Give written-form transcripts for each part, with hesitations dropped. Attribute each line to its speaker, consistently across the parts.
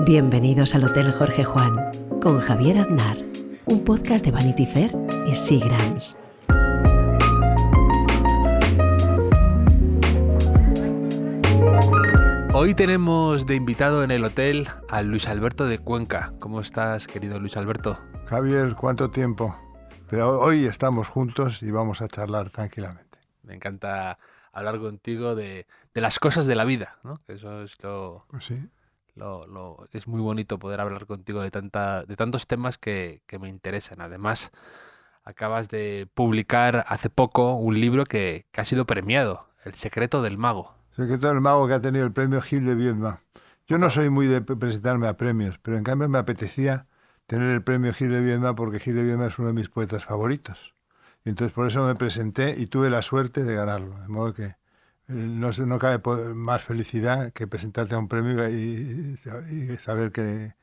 Speaker 1: Bienvenidos al Hotel Jorge Juan con Javier Aznar, un podcast de Vanity Fair y Seagram's.
Speaker 2: Hoy tenemos de invitado en el hotel a Luis Alberto de Cuenca. ¿Cómo estás, querido Luis Alberto?
Speaker 3: Javier, ¿cuánto tiempo? Pero hoy estamos juntos y vamos a charlar tranquilamente.
Speaker 2: Me encanta hablar contigo de las cosas de la vida, ¿no? Eso es
Speaker 3: Pues sí.
Speaker 2: es muy bonito poder hablar contigo de tantos temas que me interesan. Además, acabas de publicar hace poco un libro que ha sido premiado, El secreto del mago.
Speaker 3: El secreto del mago, que ha tenido el premio Gil de Viedma. Yo no soy muy de presentarme a premios, pero en cambio me apetecía tener el premio Gil de Viedma porque Gil de Viedma es uno de mis poetas favoritos. Y entonces por eso me presenté y tuve la suerte de ganarlo. De modo que no cabe más felicidad que presentarte a un premio y saber que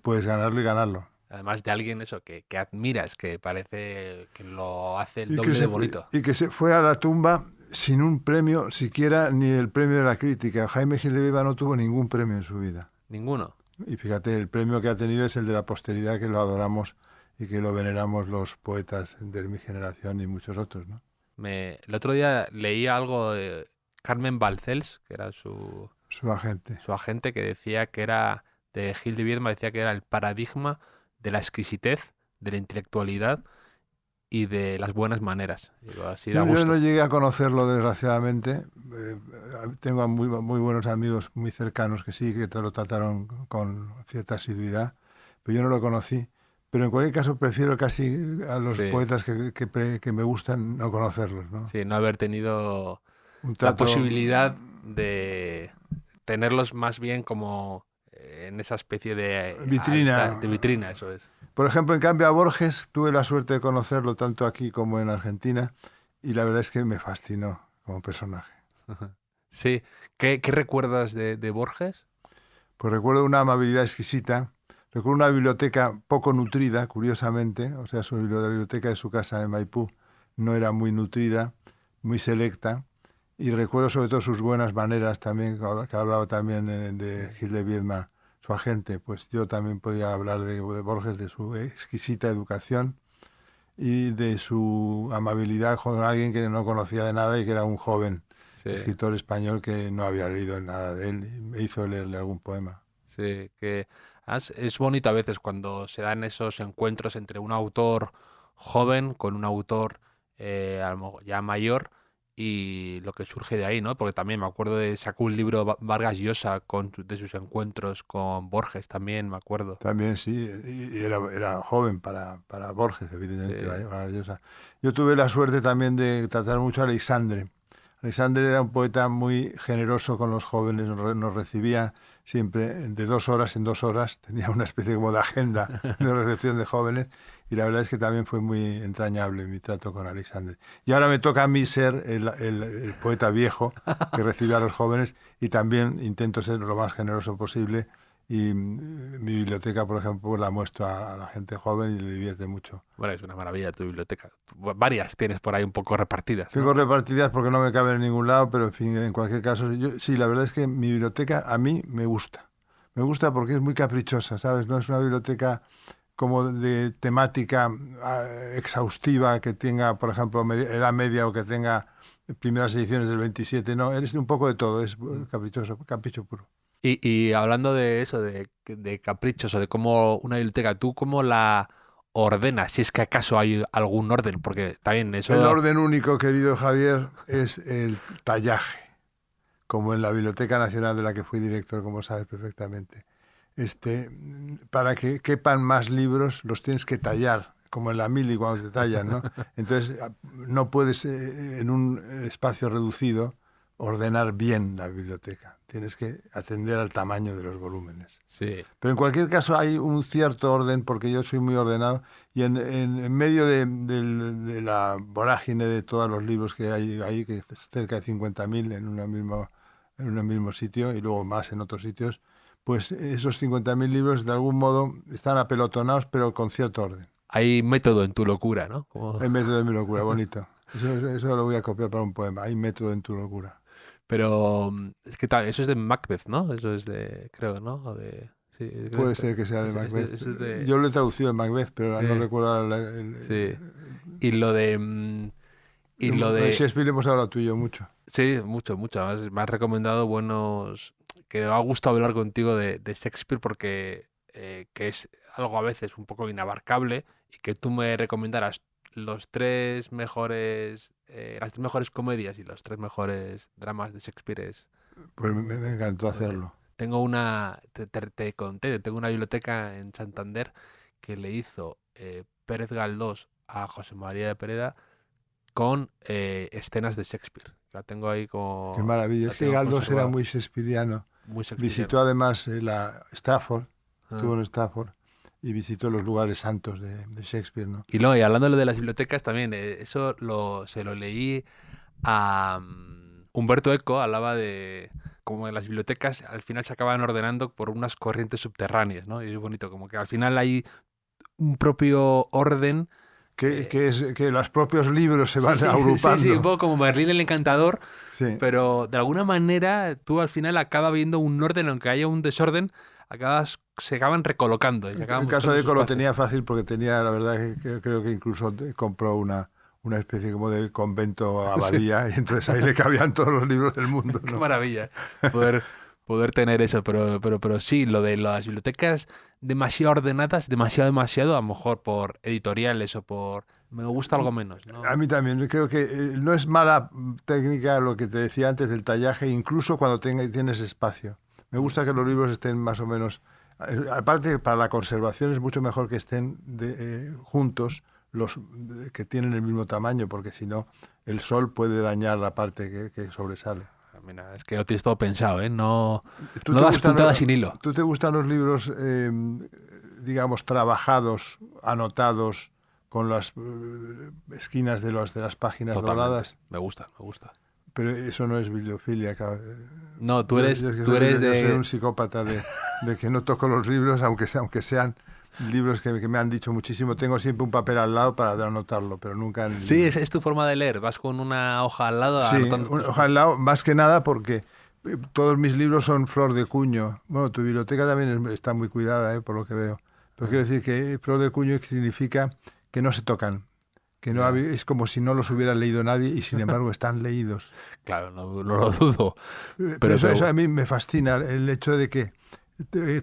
Speaker 3: puedes ganarlo y ganarlo.
Speaker 2: Además de alguien que admiras, que parece que lo hace el doble de bonito.
Speaker 3: Y que se fue a la tumba sin un premio, siquiera ni el premio de la crítica. Jaime Gil de Viedma no tuvo ningún premio en su vida.
Speaker 2: ¿Ninguno?
Speaker 3: Y fíjate, el premio que ha tenido es el de la posteridad, que lo adoramos y que lo veneramos los poetas de mi generación y muchos otros, ¿no?
Speaker 2: El otro día leí algo de Carmen Balcells, que era su agente, que decía que era, de Gil de Viedma, decía que era el paradigma de la exquisitez, de la intelectualidad y de las buenas maneras. Digo, así da gusto.
Speaker 3: Yo no llegué a conocerlo, desgraciadamente. Tengo muy buenos amigos muy cercanos que sí, que lo trataron con cierta asiduidad, pero yo no lo conocí. Pero en cualquier caso prefiero casi a los poetas que me gustan no conocerlos, ¿no?
Speaker 2: Sí, no haber tenido la posibilidad de tenerlos más bien como en esa especie de
Speaker 3: vitrina.
Speaker 2: De vitrina, eso es.
Speaker 3: Por ejemplo, en cambio a Borges tuve la suerte de conocerlo tanto aquí como en Argentina y la verdad es que me fascinó como personaje.
Speaker 2: Sí. ¿Qué recuerdas de Borges?
Speaker 3: Pues recuerdo una amabilidad exquisita, recuerdo una biblioteca poco nutrida, curiosamente, o sea, la biblioteca de su casa en Maipú no era muy nutrida, muy selecta, y recuerdo sobre todo sus buenas maneras también, que hablaba también de Gil de Viedma, su agente. Pues yo también podía hablar de Borges, de su exquisita educación y de su amabilidad con alguien que no conocía de nada y que era un joven escritor español que no había leído nada de él y me hizo leerle algún poema.
Speaker 2: Sí, que es bonito a veces cuando se dan esos encuentros entre un autor joven con un autor a lo mejor ya mayor y lo que surge de ahí, ¿no? Porque también me acuerdo sacó un libro Vargas Llosa de sus encuentros con Borges, también me acuerdo.
Speaker 3: También sí, y era joven para Borges, evidentemente.
Speaker 2: Sí.
Speaker 3: Vargas Llosa. Yo tuve la suerte también de tratar mucho a Alexandre. Alexandre era un poeta muy generoso con los jóvenes, nos recibía siempre de 2 horas en 2 horas, tenía una especie como de agenda de recepción de jóvenes y la verdad es que también fue muy entrañable mi trato con Alexandre. Y ahora me toca a mí ser el poeta viejo que recibe a los jóvenes y también intento ser lo más generoso posible y mi biblioteca, por ejemplo, pues la muestro a la gente joven y le divierte mucho.
Speaker 2: Bueno, es una maravilla tu biblioteca. Varias tienes por ahí un poco repartidas, ¿no?
Speaker 3: Tengo repartidas porque no me caben en ningún lado, pero en fin, en cualquier caso, sí, la verdad es que mi biblioteca a mí me gusta. Me gusta porque es muy caprichosa, ¿sabes? No es una biblioteca como de temática exhaustiva que tenga, por ejemplo, edad media o que tenga primeras ediciones del 27. No, eres un poco de todo, es caprichoso, capricho puro.
Speaker 2: Y hablando de eso, de caprichos o de cómo una biblioteca, ¿tú cómo la ordenas? Si es que acaso hay algún orden, porque también eso...
Speaker 3: El orden único, querido Javier, es el tallaje, como en la Biblioteca Nacional de la que fui director, como sabes perfectamente. Para que quepan más libros, los tienes que tallar, como en la mili cuando te tallan, ¿no? Entonces, no puedes en un espacio reducido ordenar bien la biblioteca. Tienes que atender al tamaño de los volúmenes.
Speaker 2: Sí.
Speaker 3: Pero en cualquier caso hay un cierto orden, porque yo soy muy ordenado, y en medio de la vorágine de todos los libros que hay ahí, que es cerca de 50.000 en un mismo sitio y luego más en otros sitios, pues esos 50.000 libros de algún modo están apelotonados, pero con cierto orden.
Speaker 2: Hay método en tu locura, ¿no?
Speaker 3: Hay método en mi locura, bonito. Eso lo voy a copiar para un poema. Hay método en tu locura.
Speaker 2: Pero es que eso es de Macbeth, ¿no? Eso es de, creo, ¿no? O de Sí,
Speaker 3: Puede ser que sea de Macbeth. Yo lo he traducido en Macbeth, pero no recuerdo
Speaker 2: sí. Y lo de... Y lo
Speaker 3: de
Speaker 2: de...
Speaker 3: Shakespeare hemos hablado tú y yo mucho.
Speaker 2: Sí, mucho. Además, me has recomendado buenos... Que me ha gustado hablar contigo de Shakespeare porque que es algo a veces un poco inabarcable y que tú me recomendaras los tres mejores... las tres mejores comedias y los tres mejores dramas de Shakespeare es...
Speaker 3: Pues me encantó hacerlo.
Speaker 2: Tengo una... Te conté, tengo una biblioteca en Santander que le hizo Pérez Galdós a José María de Pereda con escenas de Shakespeare. La tengo ahí como...
Speaker 3: Qué maravilla. Es que Galdós era muy shakespeariano. Visitó además Stafford, estuvo en Stafford y visitó los lugares santos de Shakespeare, ¿no?
Speaker 2: Y hablando de las bibliotecas también, eso se lo leí a Humberto Eco, hablaba de cómo en las bibliotecas al final se acaban ordenando por unas corrientes subterráneas, ¿no? Y es bonito, como que al final hay un propio orden.
Speaker 3: Que los propios libros se van agrupando.
Speaker 2: Sí, un poco como Merlín el Encantador,
Speaker 3: sí.
Speaker 2: Pero de alguna manera tú al final acabas viendo un orden, aunque haya un desorden, se acaban recolocando.
Speaker 3: En el caso de Eco lo tenía fácil porque tenía, la verdad, que creo que incluso compró una especie como de convento abadía y entonces ahí le cabían todos los libros del mundo, ¿no?
Speaker 2: Qué maravilla poder tener eso, pero sí, lo de las bibliotecas demasiado ordenadas, demasiado, a lo mejor por editoriales o por... Me gusta algo menos, ¿no?
Speaker 3: A mí también, creo que no es mala técnica lo que te decía antes del tallaje, incluso cuando tienes espacio. Me gusta que los libros estén más o menos... Aparte, para la conservación es mucho mejor que estén juntos los que tienen el mismo tamaño, porque si no, el sol puede dañar la parte que sobresale.
Speaker 2: Mira, es que lo tienes todo pensado, ¿eh? No das puntadas sin hilo.
Speaker 3: ¿Tú te gustan los libros, digamos, trabajados, anotados, con las esquinas de las páginas doradas?
Speaker 2: Me gusta.
Speaker 3: Pero eso no es bibliofilia.
Speaker 2: No, tú eres
Speaker 3: yo soy un psicópata de que no toco los libros, aunque sean libros que me han dicho muchísimo. Tengo siempre un papel al lado para anotarlo, pero nunca...
Speaker 2: Sí, es tu forma de leer. Vas con una hoja al lado.
Speaker 3: Sí, una hoja al lado, más que nada porque todos mis libros son flor de cuño. Bueno, tu biblioteca también está muy cuidada, por lo que veo. Pero quiero decir que flor de cuño significa que no se tocan. Que no es como si no los hubiera leído nadie y sin embargo están leídos.
Speaker 2: Claro, no lo dudo.
Speaker 3: Pero eso a mí me fascina, el hecho de que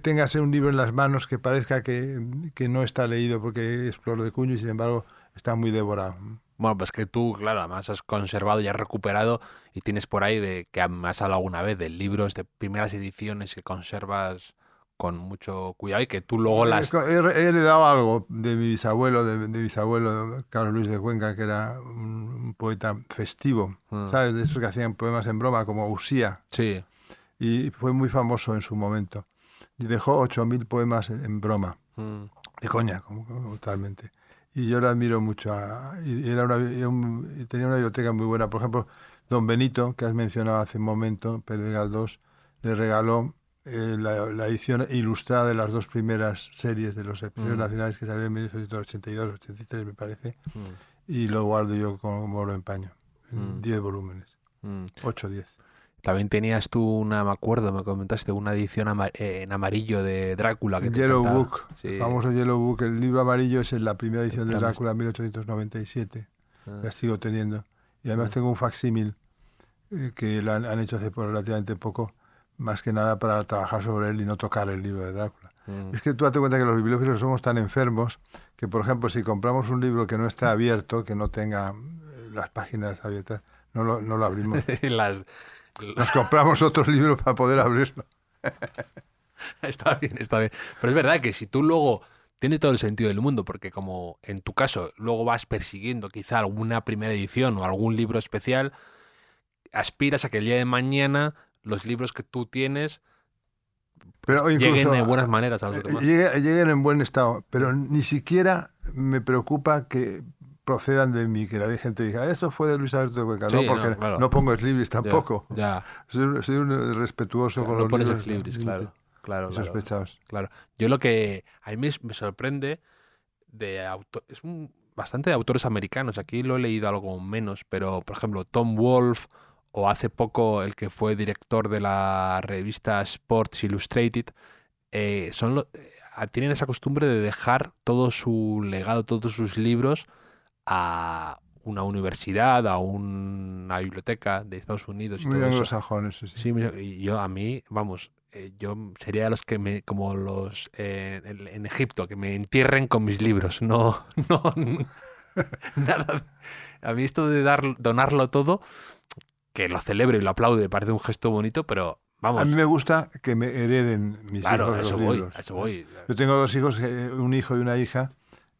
Speaker 3: tengas un libro en las manos que parezca que no está leído porque es flor de cuño y sin embargo está muy devorado.
Speaker 2: Bueno, pues que tú, claro, además has conservado y has recuperado y tienes por ahí que me has hablado alguna vez de libros de primeras ediciones que conservas con mucho cuidado y que tú luego las...
Speaker 3: He heredado algo de mi bisabuelo, de bisabuelo Carlos Luis de Cuenca, que era un poeta festivo, ¿sabes? De esos que hacían poemas en broma, como Usía.
Speaker 2: Sí.
Speaker 3: Y fue muy famoso en su momento. Y dejó 8.000 poemas en broma. De coña, totalmente. Y yo le admiro mucho. Y tenía una biblioteca muy buena. Por ejemplo, Don Benito, que has mencionado hace un momento, Pérez Galdós, le regaló la edición ilustrada de las dos primeras series de los episodios nacionales que salieron en 1882-83, me parece. Y lo guardo yo como lo empaño. En 10 volúmenes. 8 o 10.
Speaker 2: También tenías tú me comentaste, una edición en amarillo de Drácula. Que
Speaker 3: Yellow Book,
Speaker 2: sí.
Speaker 3: Famoso Yellow Book. El libro amarillo es la primera edición de Drácula, 1897. La sigo teniendo. Y además tengo un facsímil que lo han hecho hace relativamente poco, más que nada para trabajar sobre él y no tocar el libro de Drácula. Es que tú date cuenta que los bibliófilos somos tan enfermos que, por ejemplo, si compramos un libro que no está abierto, que no tenga las páginas abiertas, no lo abrimos. Nos compramos otro libro para poder abrirlo.
Speaker 2: Está bien. Pero es verdad que si tú luego... Tiene todo el sentido del mundo, porque como en tu caso luego vas persiguiendo quizá alguna primera edición o algún libro especial, aspiras a que el día de mañana los libros que tú tienes lleguen de buenas maneras a los demás.
Speaker 3: Lleguen en buen estado, pero ni siquiera me preocupa que procedan de mí, que la gente diga, esto fue de Luis Alberto de Cuenca,
Speaker 2: sí,
Speaker 3: porque no pongo ex-libris tampoco.
Speaker 2: Ya.
Speaker 3: Soy un respetuoso con los
Speaker 2: libros.
Speaker 3: No pones
Speaker 2: ex-libris, claro.
Speaker 3: Sospechados.
Speaker 2: Claro. Yo lo que a mí me sorprende es bastante de autores americanos. Aquí lo he leído algo menos, pero por ejemplo Tom Wolfe o hace poco el que fue director de la revista Sports Illustrated, tienen esa costumbre de dejar todo su legado, todos sus libros a una universidad, a una biblioteca de Estados Unidos y
Speaker 3: Muy
Speaker 2: todo eso.
Speaker 3: anglosajones, sí.
Speaker 2: Sí, y yo a mí, vamos, yo sería de los que como los en Egipto, que me entierren con mis libros. No, no, nada. A mí esto de donarlo todo, que lo celebro y lo aplaudo, me parece un gesto bonito, pero vamos.
Speaker 3: A mí me gusta que me hereden mis
Speaker 2: Claro,
Speaker 3: hijos los libros.
Speaker 2: a eso voy.
Speaker 3: Yo tengo 2 hijos, un hijo y una hija,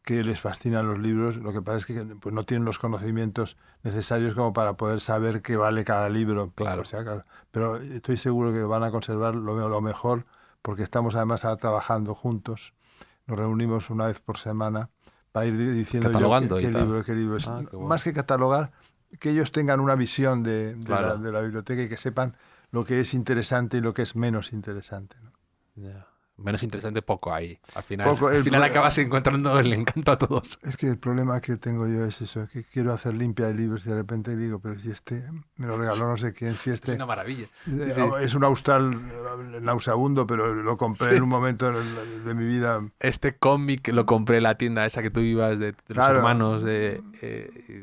Speaker 3: que les fascinan los libros. Lo que pasa es que pues, no tienen los conocimientos necesarios como para poder saber qué vale cada libro.
Speaker 2: Claro.
Speaker 3: O sea, pero estoy seguro que van a conservar lo mejor, porque estamos además ahora trabajando juntos. Nos reunimos una vez por semana para ir diciendo
Speaker 2: Catalogando
Speaker 3: qué
Speaker 2: y tal.
Speaker 3: libro es.
Speaker 2: Ah, qué bueno.
Speaker 3: Más que catalogar, que ellos tengan una visión de
Speaker 2: Claro.
Speaker 3: la biblioteca y que sepan lo que es interesante y lo que es menos interesante, ¿no?
Speaker 2: Ya. Menos interesante poco ahí. Al final,
Speaker 3: Poco,
Speaker 2: al final acabas encontrando el encanto a todos.
Speaker 3: Es que el problema que tengo yo es eso, que quiero hacer limpia de libros y de repente digo, pero si este me lo regaló no sé quién, si
Speaker 2: Es
Speaker 3: este
Speaker 2: una maravilla.
Speaker 3: es un austral nauseabundo, pero lo compré en un momento de mi vida.
Speaker 2: Este cómic lo compré en la tienda esa que tú ibas de los
Speaker 3: Claro.
Speaker 2: hermanos.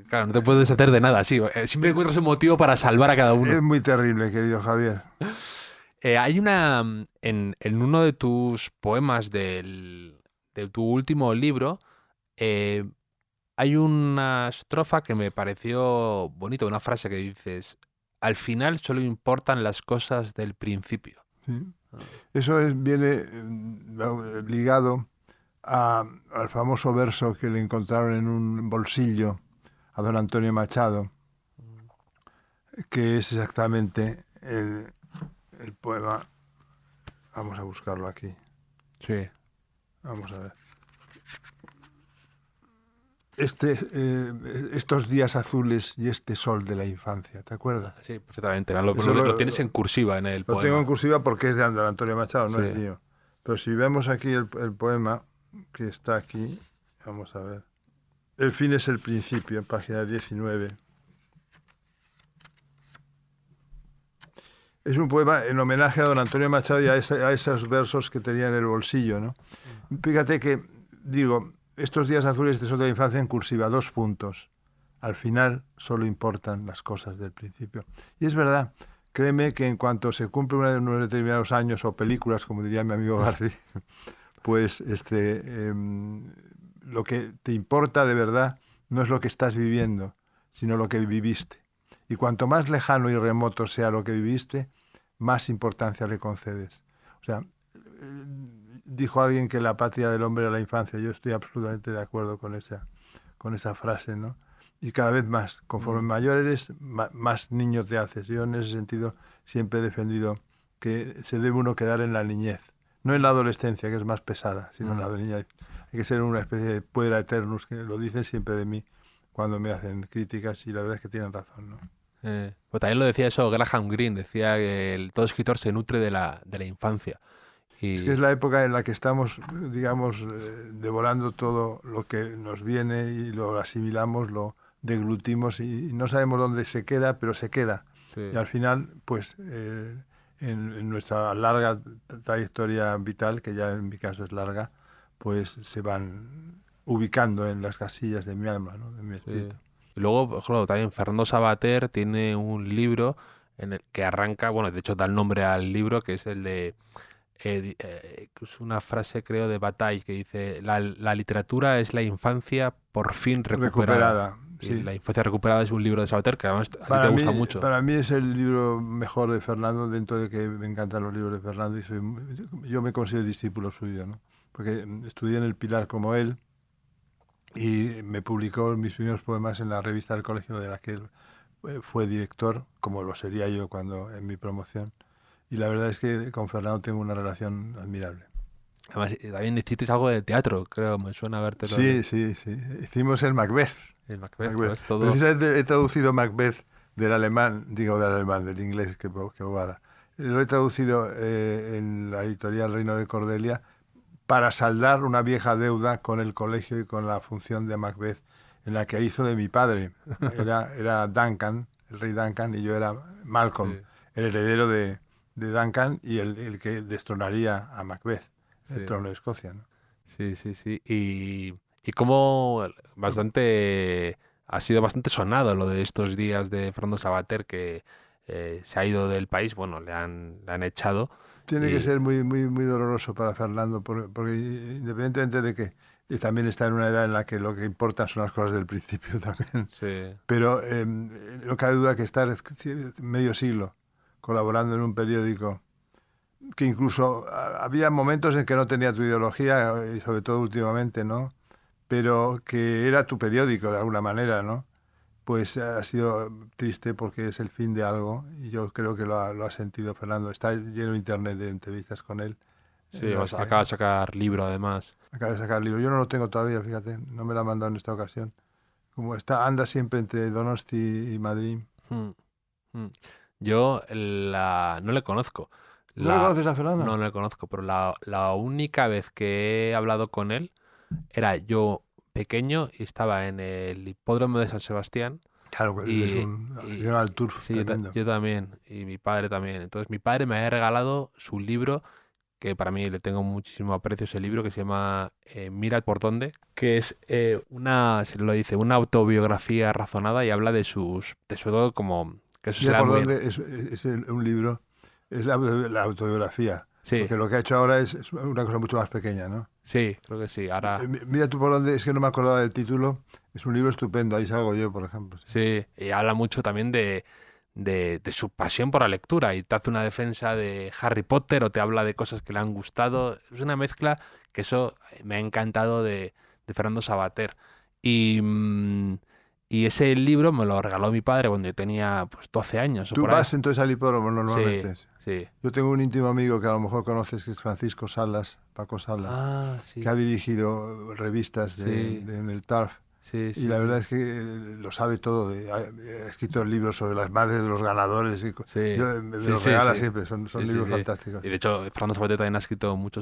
Speaker 2: Claro, no te puedes deshacer de nada así. Siempre encuentras un motivo para salvar a cada uno.
Speaker 3: Es muy terrible, querido Javier.
Speaker 2: Hay en uno de tus poemas de tu último libro, hay una estrofa que me pareció bonita, una frase que dices, al final solo importan las cosas del principio.
Speaker 3: ¿Sí? Eso viene ligado al famoso verso que le encontraron en un bolsillo a don Antonio Machado, que es exactamente el poema. Vamos a buscarlo aquí.
Speaker 2: Sí.
Speaker 3: Vamos a ver. Estos días azules y este sol de la infancia, ¿te acuerdas?
Speaker 2: Sí, perfectamente. Lo
Speaker 3: Eso
Speaker 2: lo tienes en cursiva en el
Speaker 3: Lo
Speaker 2: poema.
Speaker 3: tengo en cursiva porque es de don Antonio Machado, no
Speaker 2: Sí.
Speaker 3: es mío. Pero si vemos aquí el poema que está aquí, vamos a ver. El fin es el principio, en página 19. Es un poema en homenaje a don Antonio Machado y a esos versos que tenía en el bolsillo, ¿no? Fíjate que, digo, estos días azules de sol de la infancia en cursiva, 2 puntos. Al final solo importan las cosas del principio. Y es verdad, créeme que en cuanto se cumplen unos determinados años o películas, como diría mi amigo García, pues lo que te importa de verdad no es lo que estás viviendo, sino lo que viviste. Y cuanto más lejano y remoto sea lo que viviste, más importancia le concedes. O sea, dijo alguien que la patria del hombre era la infancia. Yo estoy absolutamente de acuerdo con esa frase, ¿no? Y cada vez más, conforme mayor eres, más niño te haces. Yo en ese sentido siempre he defendido que se debe uno quedar en la niñez, no en la adolescencia, que es más pesada, sino en la niñez. Hay que ser una especie de puera eternus, que lo dicen siempre de mí cuando me hacen críticas, y la verdad es que tienen razón, ¿no?
Speaker 2: Pues también lo decía eso Graham Greene, decía que todo escritor se nutre de la infancia. Y
Speaker 3: Es que es la época en la que estamos, digamos, devorando todo lo que nos viene y lo asimilamos, lo deglutimos y no sabemos dónde se queda, pero se queda.
Speaker 2: sí.
Speaker 3: Y al final, pues, en nuestra larga trayectoria vital, que ya en mi caso es larga, pues se van ubicando en las casillas de mi alma, ¿no? De mi espíritu.
Speaker 2: Sí. Y luego, por ejemplo, también Fernando Savater tiene un libro en el que arranca, bueno, de hecho da el nombre al libro, que es el de es una frase, creo, de Bataille, que dice, la literatura es la infancia por fin recuperada. Y
Speaker 3: Sí.
Speaker 2: La infancia recuperada es un libro de Savater que además a ti
Speaker 3: Para
Speaker 2: te
Speaker 3: mí,
Speaker 2: gusta mucho.
Speaker 3: para mí es el libro mejor de Fernando, dentro de que me encantan los libros de Fernando, y yo me considero discípulo suyo, ¿no? Porque estudié en el Pilar como él y me publicó mis primeros poemas en la revista del colegio de la que él fue director, como lo sería yo cuando en mi promoción. Y la verdad es que con Fernando tengo una relación admirable.
Speaker 2: Además, también hiciste algo de teatro, creo, me suena verte.
Speaker 3: Sí. Hicimos el Macbeth.
Speaker 2: El Macbeth,
Speaker 3: Macbeth.
Speaker 2: pues, todo.
Speaker 3: Precisamente he traducido Macbeth del inglés, que bobada. Lo he traducido en la editorial Reino de Cordelia para saldar una vieja deuda con el colegio y con la función de Macbeth, en la que hizo de mi padre. Era Duncan, el rey Duncan, y yo era Malcolm,
Speaker 2: Sí.
Speaker 3: el heredero de Duncan y el que destronaría a Macbeth. el trono de Escocia, ¿no?
Speaker 2: Sí, sí, sí. Y como ha sido bastante sonado lo de estos días de Fernando Savater, que se ha ido del país, bueno, le han echado.
Speaker 3: Tiene que ser muy, muy, muy doloroso para Fernando, porque independientemente de que y también está en una edad en la que lo que importa son las cosas del principio también.
Speaker 2: Sí,
Speaker 3: Pero no cabe duda que estar medio siglo colaborando en un periódico que incluso había momentos en que no tenía tu ideología, y sobre todo últimamente, ¿no? Pero que era tu periódico de alguna manera, ¿no? Pues ha sido triste porque es el fin de algo y yo creo que lo ha sentido Fernando. Está lleno internet de entrevistas con él.
Speaker 2: sí, acaba de sacar libro además.
Speaker 3: Acaba de sacar el libro. Yo no lo tengo todavía, fíjate, no me lo ha mandado en esta ocasión. Como anda siempre entre Donosti y Madrid.
Speaker 2: Mm, mm. Yo no le conozco.
Speaker 3: ¿No le conoces a Fernando?
Speaker 2: No le conozco, pero la única vez que he hablado con él era yo pequeño y estaba en el hipódromo de San Sebastián.
Speaker 3: Claro, pues es un aficionado al turf
Speaker 2: Sí,
Speaker 3: tremendo.
Speaker 2: yo también, y mi padre también. Entonces mi padre me había regalado su libro, que para mí le tengo muchísimo aprecio ese libro, que se llama Mira por dónde, que es se lo dice, una autobiografía razonada y habla de sobre todo como que eso se
Speaker 3: Mira
Speaker 2: da
Speaker 3: por
Speaker 2: muy bien.
Speaker 3: dónde un libro, es la autobiografía.
Speaker 2: Sí,
Speaker 3: Porque lo que ha hecho ahora es una cosa mucho más pequeña, ¿no?
Speaker 2: sí, creo que sí. Ahora
Speaker 3: Mira tú por dónde, es que no me acordaba del título, es un libro estupendo, ahí salgo yo, por ejemplo.
Speaker 2: sí, y habla mucho también de su pasión por la lectura y te hace una defensa de Harry Potter o te habla de cosas que le han gustado. Es una mezcla que eso me ha encantado de Fernando Savater. Y, y ese libro me lo regaló mi padre cuando yo tenía pues 12 años o
Speaker 3: Tú
Speaker 2: por ahí.
Speaker 3: vas entonces al hipódromo normalmente.
Speaker 2: Sí, sí.
Speaker 3: Yo tengo un íntimo amigo que a lo mejor conoces, que es Francisco Salas, Paco Salas,
Speaker 2: Ah, sí.
Speaker 3: que ha dirigido revistas
Speaker 2: Sí,
Speaker 3: en el TARF.
Speaker 2: sí,
Speaker 3: Y
Speaker 2: sí,
Speaker 3: la
Speaker 2: sí.
Speaker 3: verdad es que lo sabe todo. Ha escrito libros sobre las madres de los ganadores.
Speaker 2: Sí,
Speaker 3: Me
Speaker 2: sí,
Speaker 3: los
Speaker 2: sí,
Speaker 3: regala
Speaker 2: sí.
Speaker 3: siempre. Son
Speaker 2: Sí, sí,
Speaker 3: libros
Speaker 2: sí.
Speaker 3: fantásticos.
Speaker 2: Y de hecho, Fernando Savater también ha escrito mucho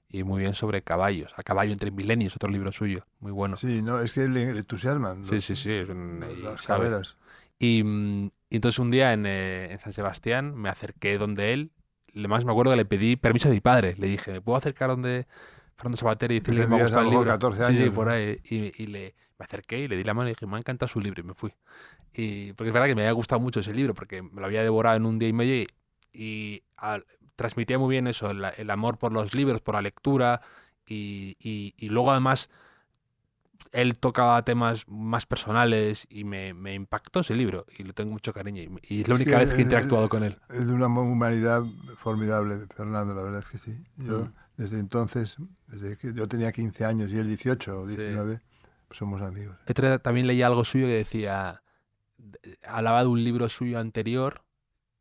Speaker 2: y muy bien sobre caballos. A caballo entre milenios, otro libro suyo, muy bueno.
Speaker 3: Sí, no, es que le entusiasman
Speaker 2: Sí, sí, sí, y
Speaker 3: las
Speaker 2: sabe.
Speaker 3: carreras.
Speaker 2: Y entonces un día en San Sebastián me acerqué donde él, más me acuerdo que le pedí permiso a mi padre. Le dije, ¿me puedo acercar donde Fernando Savater y
Speaker 3: Que
Speaker 2: decirle que me ha
Speaker 3: tendrías a
Speaker 2: gustado
Speaker 3: lo
Speaker 2: el
Speaker 3: mejor
Speaker 2: libro?
Speaker 3: 14
Speaker 2: Sí, sí,
Speaker 3: años,
Speaker 2: por
Speaker 3: ¿no?
Speaker 2: ahí. Me acerqué y le di la mano y dije, me ha encantado su libro y me fui. Porque es verdad que me había gustado mucho ese libro, porque me lo había devorado en un día y medio y transmitía muy bien eso, el amor por los libros, por la lectura y luego además él tocaba temas más personales y me impactó ese libro y le tengo mucho cariño y es la
Speaker 3: Es que
Speaker 2: única vez que he interactuado con él.
Speaker 3: es de una humanidad formidable, Fernando, la verdad es que sí. Yo,
Speaker 2: Mm.
Speaker 3: desde entonces, desde que yo tenía 15 años y él 18 o
Speaker 2: Sí.
Speaker 3: 19, pues somos amigos.
Speaker 2: También leía algo suyo que decía, hablaba de un libro suyo anterior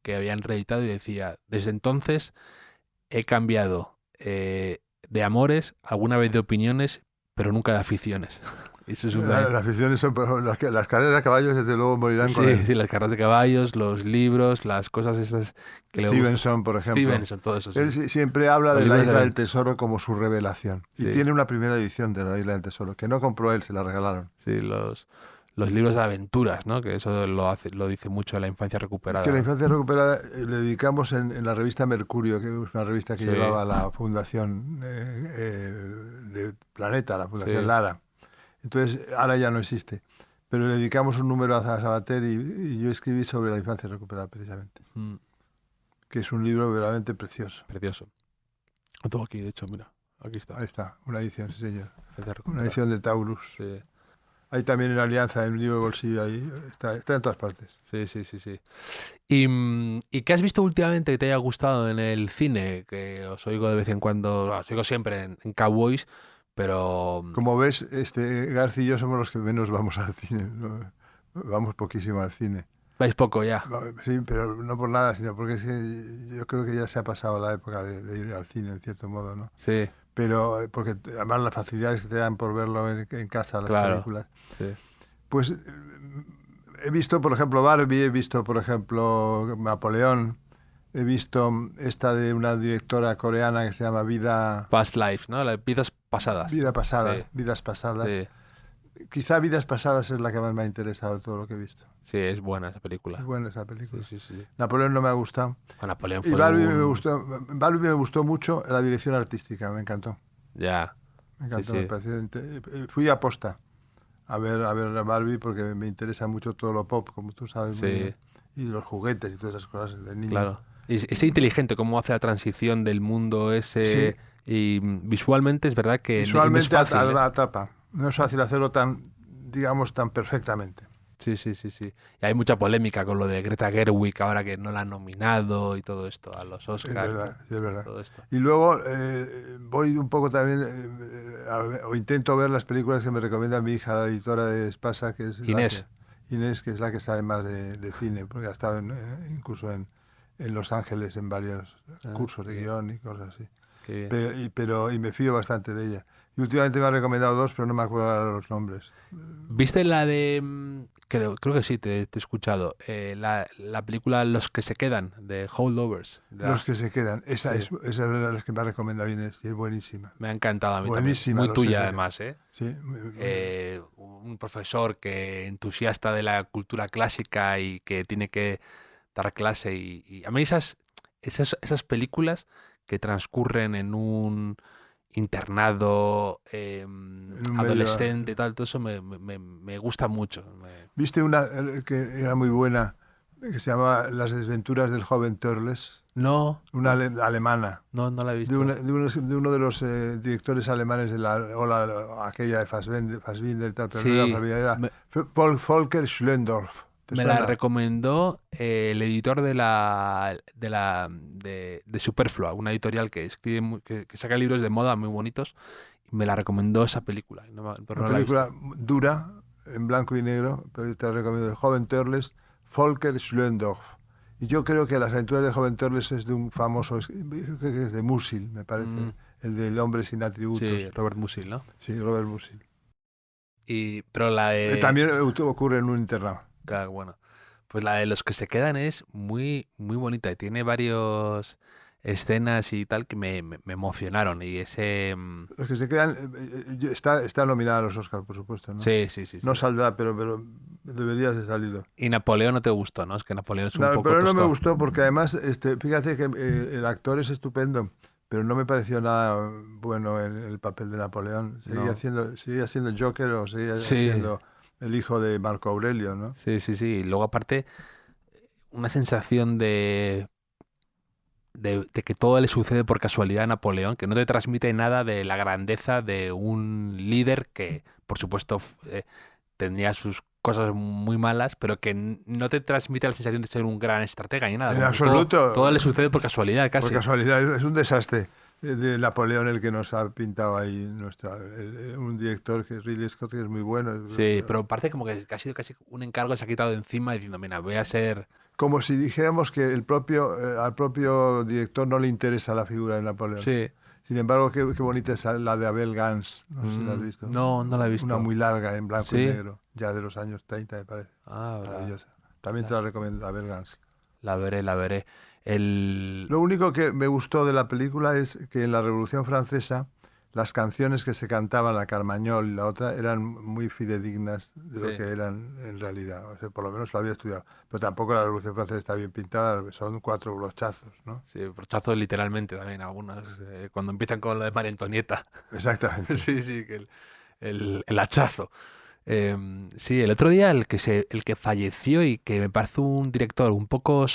Speaker 2: que habían reeditado y decía, desde entonces he cambiado de amores, alguna vez de opiniones, pero nunca de aficiones. Eso es
Speaker 3: Las aficiones son, por ejemplo, las carreras de caballos, desde luego morirán con él.
Speaker 2: Sí, sí, las carreras de caballos, los libros, las cosas esas que le gustan.
Speaker 3: Stevenson, por ejemplo.
Speaker 2: Stevenson, todo eso, sí.
Speaker 3: Él siempre habla
Speaker 2: Los
Speaker 3: de la
Speaker 2: libros de
Speaker 3: Isla
Speaker 2: Ben.
Speaker 3: del Tesoro como su revelación. Y
Speaker 2: Sí.
Speaker 3: tiene una primera edición de la Isla del Tesoro, que no compró él, se la regalaron.
Speaker 2: Sí, los libros de aventuras, ¿no? Que eso lo dice mucho de la infancia
Speaker 3: Es
Speaker 2: recuperada.
Speaker 3: que la
Speaker 2: ¿no?
Speaker 3: infancia recuperada le dedicamos en la revista Mercurio, que es una revista que
Speaker 2: Sí.
Speaker 3: llevaba la fundación de Planeta, la fundación
Speaker 2: Sí.
Speaker 3: Lara. Entonces, ahora ya no existe. Pero le dedicamos un número a Savater y yo escribí sobre la infancia recuperada, precisamente.
Speaker 2: Mm,
Speaker 3: Que es un libro verdaderamente precioso.
Speaker 2: precioso. Lo tengo aquí, de hecho, mira. Aquí está.
Speaker 3: Ahí está, una edición, sí señor.
Speaker 2: Infancia
Speaker 3: Una
Speaker 2: recuperada.
Speaker 3: edición de Taurus.
Speaker 2: Sí.
Speaker 3: Hay también en Alianza, en un libro de bolsillo, ahí está en todas partes.
Speaker 2: Sí, sí, sí, sí. ¿Y qué has visto últimamente que te haya gustado en el cine? Que os oigo de vez en cuando, os oigo siempre en Cowboys, pero
Speaker 3: Como ves, García y yo somos los que menos vamos al cine, ¿no? Vamos poquísimo al cine.
Speaker 2: vais poco ya.
Speaker 3: Sí, pero no por nada, sino porque es que yo creo que ya se ha pasado la época de ir al cine, en cierto modo, ¿no?
Speaker 2: Sí,
Speaker 3: Pero porque además las facilidades que te dan por verlo en casa, las
Speaker 2: claro.
Speaker 3: películas.
Speaker 2: Sí.
Speaker 3: Pues he visto, por ejemplo, Barbie, he visto, por ejemplo, Napoleón, he visto esta de una directora coreana que se llama
Speaker 2: Past Life, ¿no? Las vidas pasadas.
Speaker 3: Vida Pasada,
Speaker 2: Sí.
Speaker 3: Vidas Pasadas.
Speaker 2: Sí.
Speaker 3: Quizá Vidas Pasadas es la que más me ha interesado de todo lo que he visto.
Speaker 2: Sí, es buena esa película.
Speaker 3: Es buena esa película.
Speaker 2: Sí, sí, sí.
Speaker 3: Napoleón no me ha gustado.
Speaker 2: A Napoleón
Speaker 3: Y
Speaker 2: fue
Speaker 3: Barbie
Speaker 2: un...
Speaker 3: Barbie me gustó mucho la dirección artística, me encantó.
Speaker 2: Ya.
Speaker 3: Me encantó,
Speaker 2: Sí,
Speaker 3: me
Speaker 2: sí.
Speaker 3: pareció fui a posta a ver a Barbie porque me interesa mucho todo lo pop, como tú sabes muy
Speaker 2: Sí,
Speaker 3: bien. Y los juguetes y todas esas cosas del niño.
Speaker 2: claro. Y es inteligente cómo hace la transición del mundo
Speaker 3: Sí,
Speaker 2: ese. Y visualmente es verdad que no es
Speaker 3: visualmente
Speaker 2: fácil, ¿eh?
Speaker 3: atrapa. No es fácil hacerlo tan, digamos, tan perfectamente.
Speaker 2: Sí, sí, sí, sí. Y hay mucha polémica con lo de Greta Gerwig ahora que no la han nominado y todo esto a los
Speaker 3: Es
Speaker 2: Oscars, ¿no?
Speaker 3: verdad, sí, es verdad.
Speaker 2: Todo esto.
Speaker 3: Y luego voy un poco también, o intento ver las películas que me recomienda mi hija, la editora de Espasa, que es
Speaker 2: Inés.
Speaker 3: Inés, que es la que sabe más de cine, porque ha estado incluso en Los Ángeles en varios cursos
Speaker 2: Qué
Speaker 3: de
Speaker 2: bien,
Speaker 3: guión y cosas así.
Speaker 2: qué bien.
Speaker 3: Y me fío bastante de ella. Y últimamente me ha recomendado dos, pero no me acuerdo ahora los nombres.
Speaker 2: ¿Viste la de... creo que sí, te he escuchado. La película Los que se quedan, de Holdovers.
Speaker 3: Los que se quedan. Esa
Speaker 2: Sí.
Speaker 3: esa es una de las que me ha recomendado Inés y es buenísima.
Speaker 2: Me ha encantado a mí
Speaker 3: Buenísima,
Speaker 2: también. Muy
Speaker 3: Los que se
Speaker 2: tuya
Speaker 3: quedan.
Speaker 2: además, ¿eh?
Speaker 3: Sí,
Speaker 2: Un profesor que entusiasta de la cultura clásica y que tiene que dar clase. Y a mí esas películas que transcurren en un internado
Speaker 3: en un medio.
Speaker 2: adolescente y tal, todo eso me gusta mucho.
Speaker 3: ¿Viste una que era muy buena, que se llama Las desventuras del joven Törles?
Speaker 2: No,
Speaker 3: Una alemana,
Speaker 2: no la he
Speaker 3: de,
Speaker 2: visto.
Speaker 3: de uno de los directores alemanes de la ola aquella de Fassbinder y tal, pero no era
Speaker 2: Sí,
Speaker 3: Fassbinder, era
Speaker 2: me,
Speaker 3: Volker Schlöndorff. ¿Te
Speaker 2: me la
Speaker 3: suena?
Speaker 2: recomendó el editor de Superflua, una editorial que escribe que saca libros de moda muy bonitos, y me la recomendó esa película, pero
Speaker 3: Una
Speaker 2: no la he
Speaker 3: película
Speaker 2: visto.
Speaker 3: dura, en blanco y negro, pero yo te la recomiendo. El joven Törles, Volker Schlöndorff. Y yo creo que Las aventuras del joven Törles es de un famoso, creo que es de Musil, me parece,
Speaker 2: Mm,
Speaker 3: el del hombre sin
Speaker 2: sí,
Speaker 3: atributos.
Speaker 2: Robert Musil, ¿no?
Speaker 3: Sí, Robert Musil.
Speaker 2: Pero la de...
Speaker 3: También ocurre en un internado.
Speaker 2: Claro, bueno, pues la de los que se quedan es muy, muy bonita y tiene varias escenas y tal que me emocionaron. Y ese...
Speaker 3: Los que se quedan, está nominada a los Oscars, por supuesto, ¿no?
Speaker 2: Sí, sí, sí,
Speaker 3: No
Speaker 2: sí.
Speaker 3: saldrá, pero deberías de salido.
Speaker 2: Y Napoleón no te gustó, ¿no? Es que Napoleón es un
Speaker 3: No,
Speaker 2: poco
Speaker 3: pero no me
Speaker 2: tostón.
Speaker 3: gustó porque además, fíjate que el actor es estupendo, pero no me pareció nada bueno el papel de Napoleón.
Speaker 2: No.
Speaker 3: Seguía siendo Joker o seguía
Speaker 2: Sí,
Speaker 3: siendo el hijo de Marco Aurelio, ¿no?
Speaker 2: sí, sí, sí. Y luego aparte, una sensación de que todo le sucede por casualidad a Napoleón, que no te transmite nada de la grandeza de un líder que, por supuesto, tenía sus cosas muy malas, pero que no te transmite la sensación de ser un gran estratega ni nada.
Speaker 3: En
Speaker 2: Como que todo
Speaker 3: absoluto,
Speaker 2: le sucede por casualidad,
Speaker 3: por
Speaker 2: casi.
Speaker 3: casualidad, es un desastre de Napoleón el que nos ha pintado ahí un director que es Ridley Scott, que es muy bueno.
Speaker 2: Sí, pero parece como que ha sido casi un encargo que se ha quitado de encima diciendo, mira, voy a ser...
Speaker 3: Como si dijéramos que al propio director no le interesa la figura de Napoleón.
Speaker 2: Sí.
Speaker 3: Sin embargo, qué bonita es la de Abel Gance, no sé si la has visto.
Speaker 2: No, no la he visto.
Speaker 3: Una muy larga, en blanco y
Speaker 2: Sí.
Speaker 3: negro, ya de los años 30, me parece.
Speaker 2: Ah,
Speaker 3: Maravillosa. También te la recomiendo, Abel Gance.
Speaker 2: la veré, la veré.
Speaker 3: Lo único que me gustó de la película es que en la Revolución Francesa las canciones que se cantaban, la Carmañol y la otra, eran muy fidedignas de lo
Speaker 2: Sí.
Speaker 3: que eran en realidad. O sea, por lo menos lo había estudiado. Pero tampoco la Revolución Francesa está bien pintada, son 4 brochazos, ¿no?
Speaker 2: Sí, brochazos literalmente también, algunos, cuando empiezan con la de María Antonieta.
Speaker 3: Exactamente.
Speaker 2: Sí, sí, que el hachazo. Sí, el otro día el que falleció y que me parece un director un poco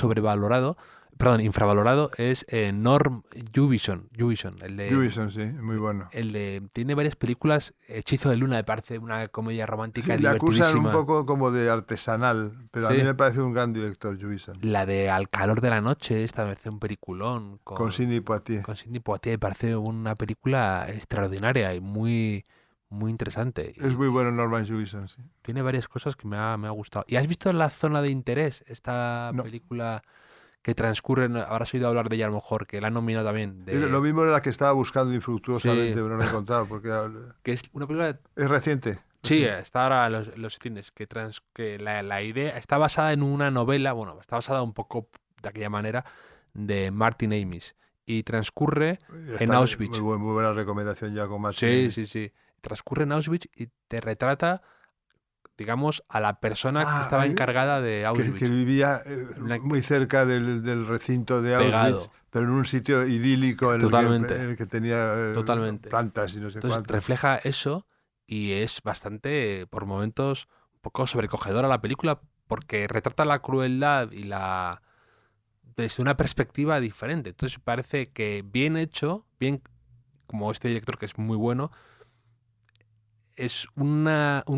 Speaker 2: infravalorado, es Norm Jewison,
Speaker 3: Jewison, sí, muy bueno.
Speaker 2: tiene varias películas. Hechizo de Luna me parece una comedia romántica
Speaker 3: Sí, le acusan un
Speaker 2: divertidísima.
Speaker 3: poco como de artesanal, pero a
Speaker 2: Sí.
Speaker 3: mí me parece un gran director, Jewison.
Speaker 2: La de Al calor de la noche, esta me parece un peliculón
Speaker 3: Con Sidney Poitier.
Speaker 2: con Sidney Poitier, me parece una película extraordinaria y muy, muy interesante.
Speaker 3: Es
Speaker 2: Y
Speaker 3: muy bueno Norman Jewison, sí.
Speaker 2: tiene varias cosas que me ha gustado. ¿Y has visto La zona de interés? Esta
Speaker 3: No.
Speaker 2: película que transcurre, habrás oído hablar de ella a lo mejor, que la han nominado también,
Speaker 3: Lo mismo era la que estaba buscando infructuosamente,
Speaker 2: Sí.
Speaker 3: pero no la he encontrado, porque
Speaker 2: que es una película...
Speaker 3: es reciente.
Speaker 2: Sí, está ahora en los cines, que la idea está basada en una novela, bueno, está basada un poco de aquella manera, de Martin Amis, y transcurre en
Speaker 3: Está
Speaker 2: Auschwitz.
Speaker 3: muy buena recomendación ya con más.
Speaker 2: Sí, sí, sí. transcurre en Auschwitz y te retrata, digamos, a la persona que
Speaker 3: Ah,
Speaker 2: estaba
Speaker 3: hay-
Speaker 2: encargada de
Speaker 3: que
Speaker 2: Auschwitz.
Speaker 3: vivía
Speaker 2: Una-
Speaker 3: muy cerca del recinto de
Speaker 2: Pegado.
Speaker 3: Auschwitz, pero en un sitio idílico
Speaker 2: Totalmente.
Speaker 3: en el que tenía
Speaker 2: Totalmente.
Speaker 3: plantas y no sé
Speaker 2: Entonces
Speaker 3: cuánto.
Speaker 2: refleja eso y es bastante, por momentos, un poco sobrecogedora la película porque retrata la crueldad y la desde una perspectiva diferente. Entonces parece que bien hecho, bien como este director que es muy bueno, es un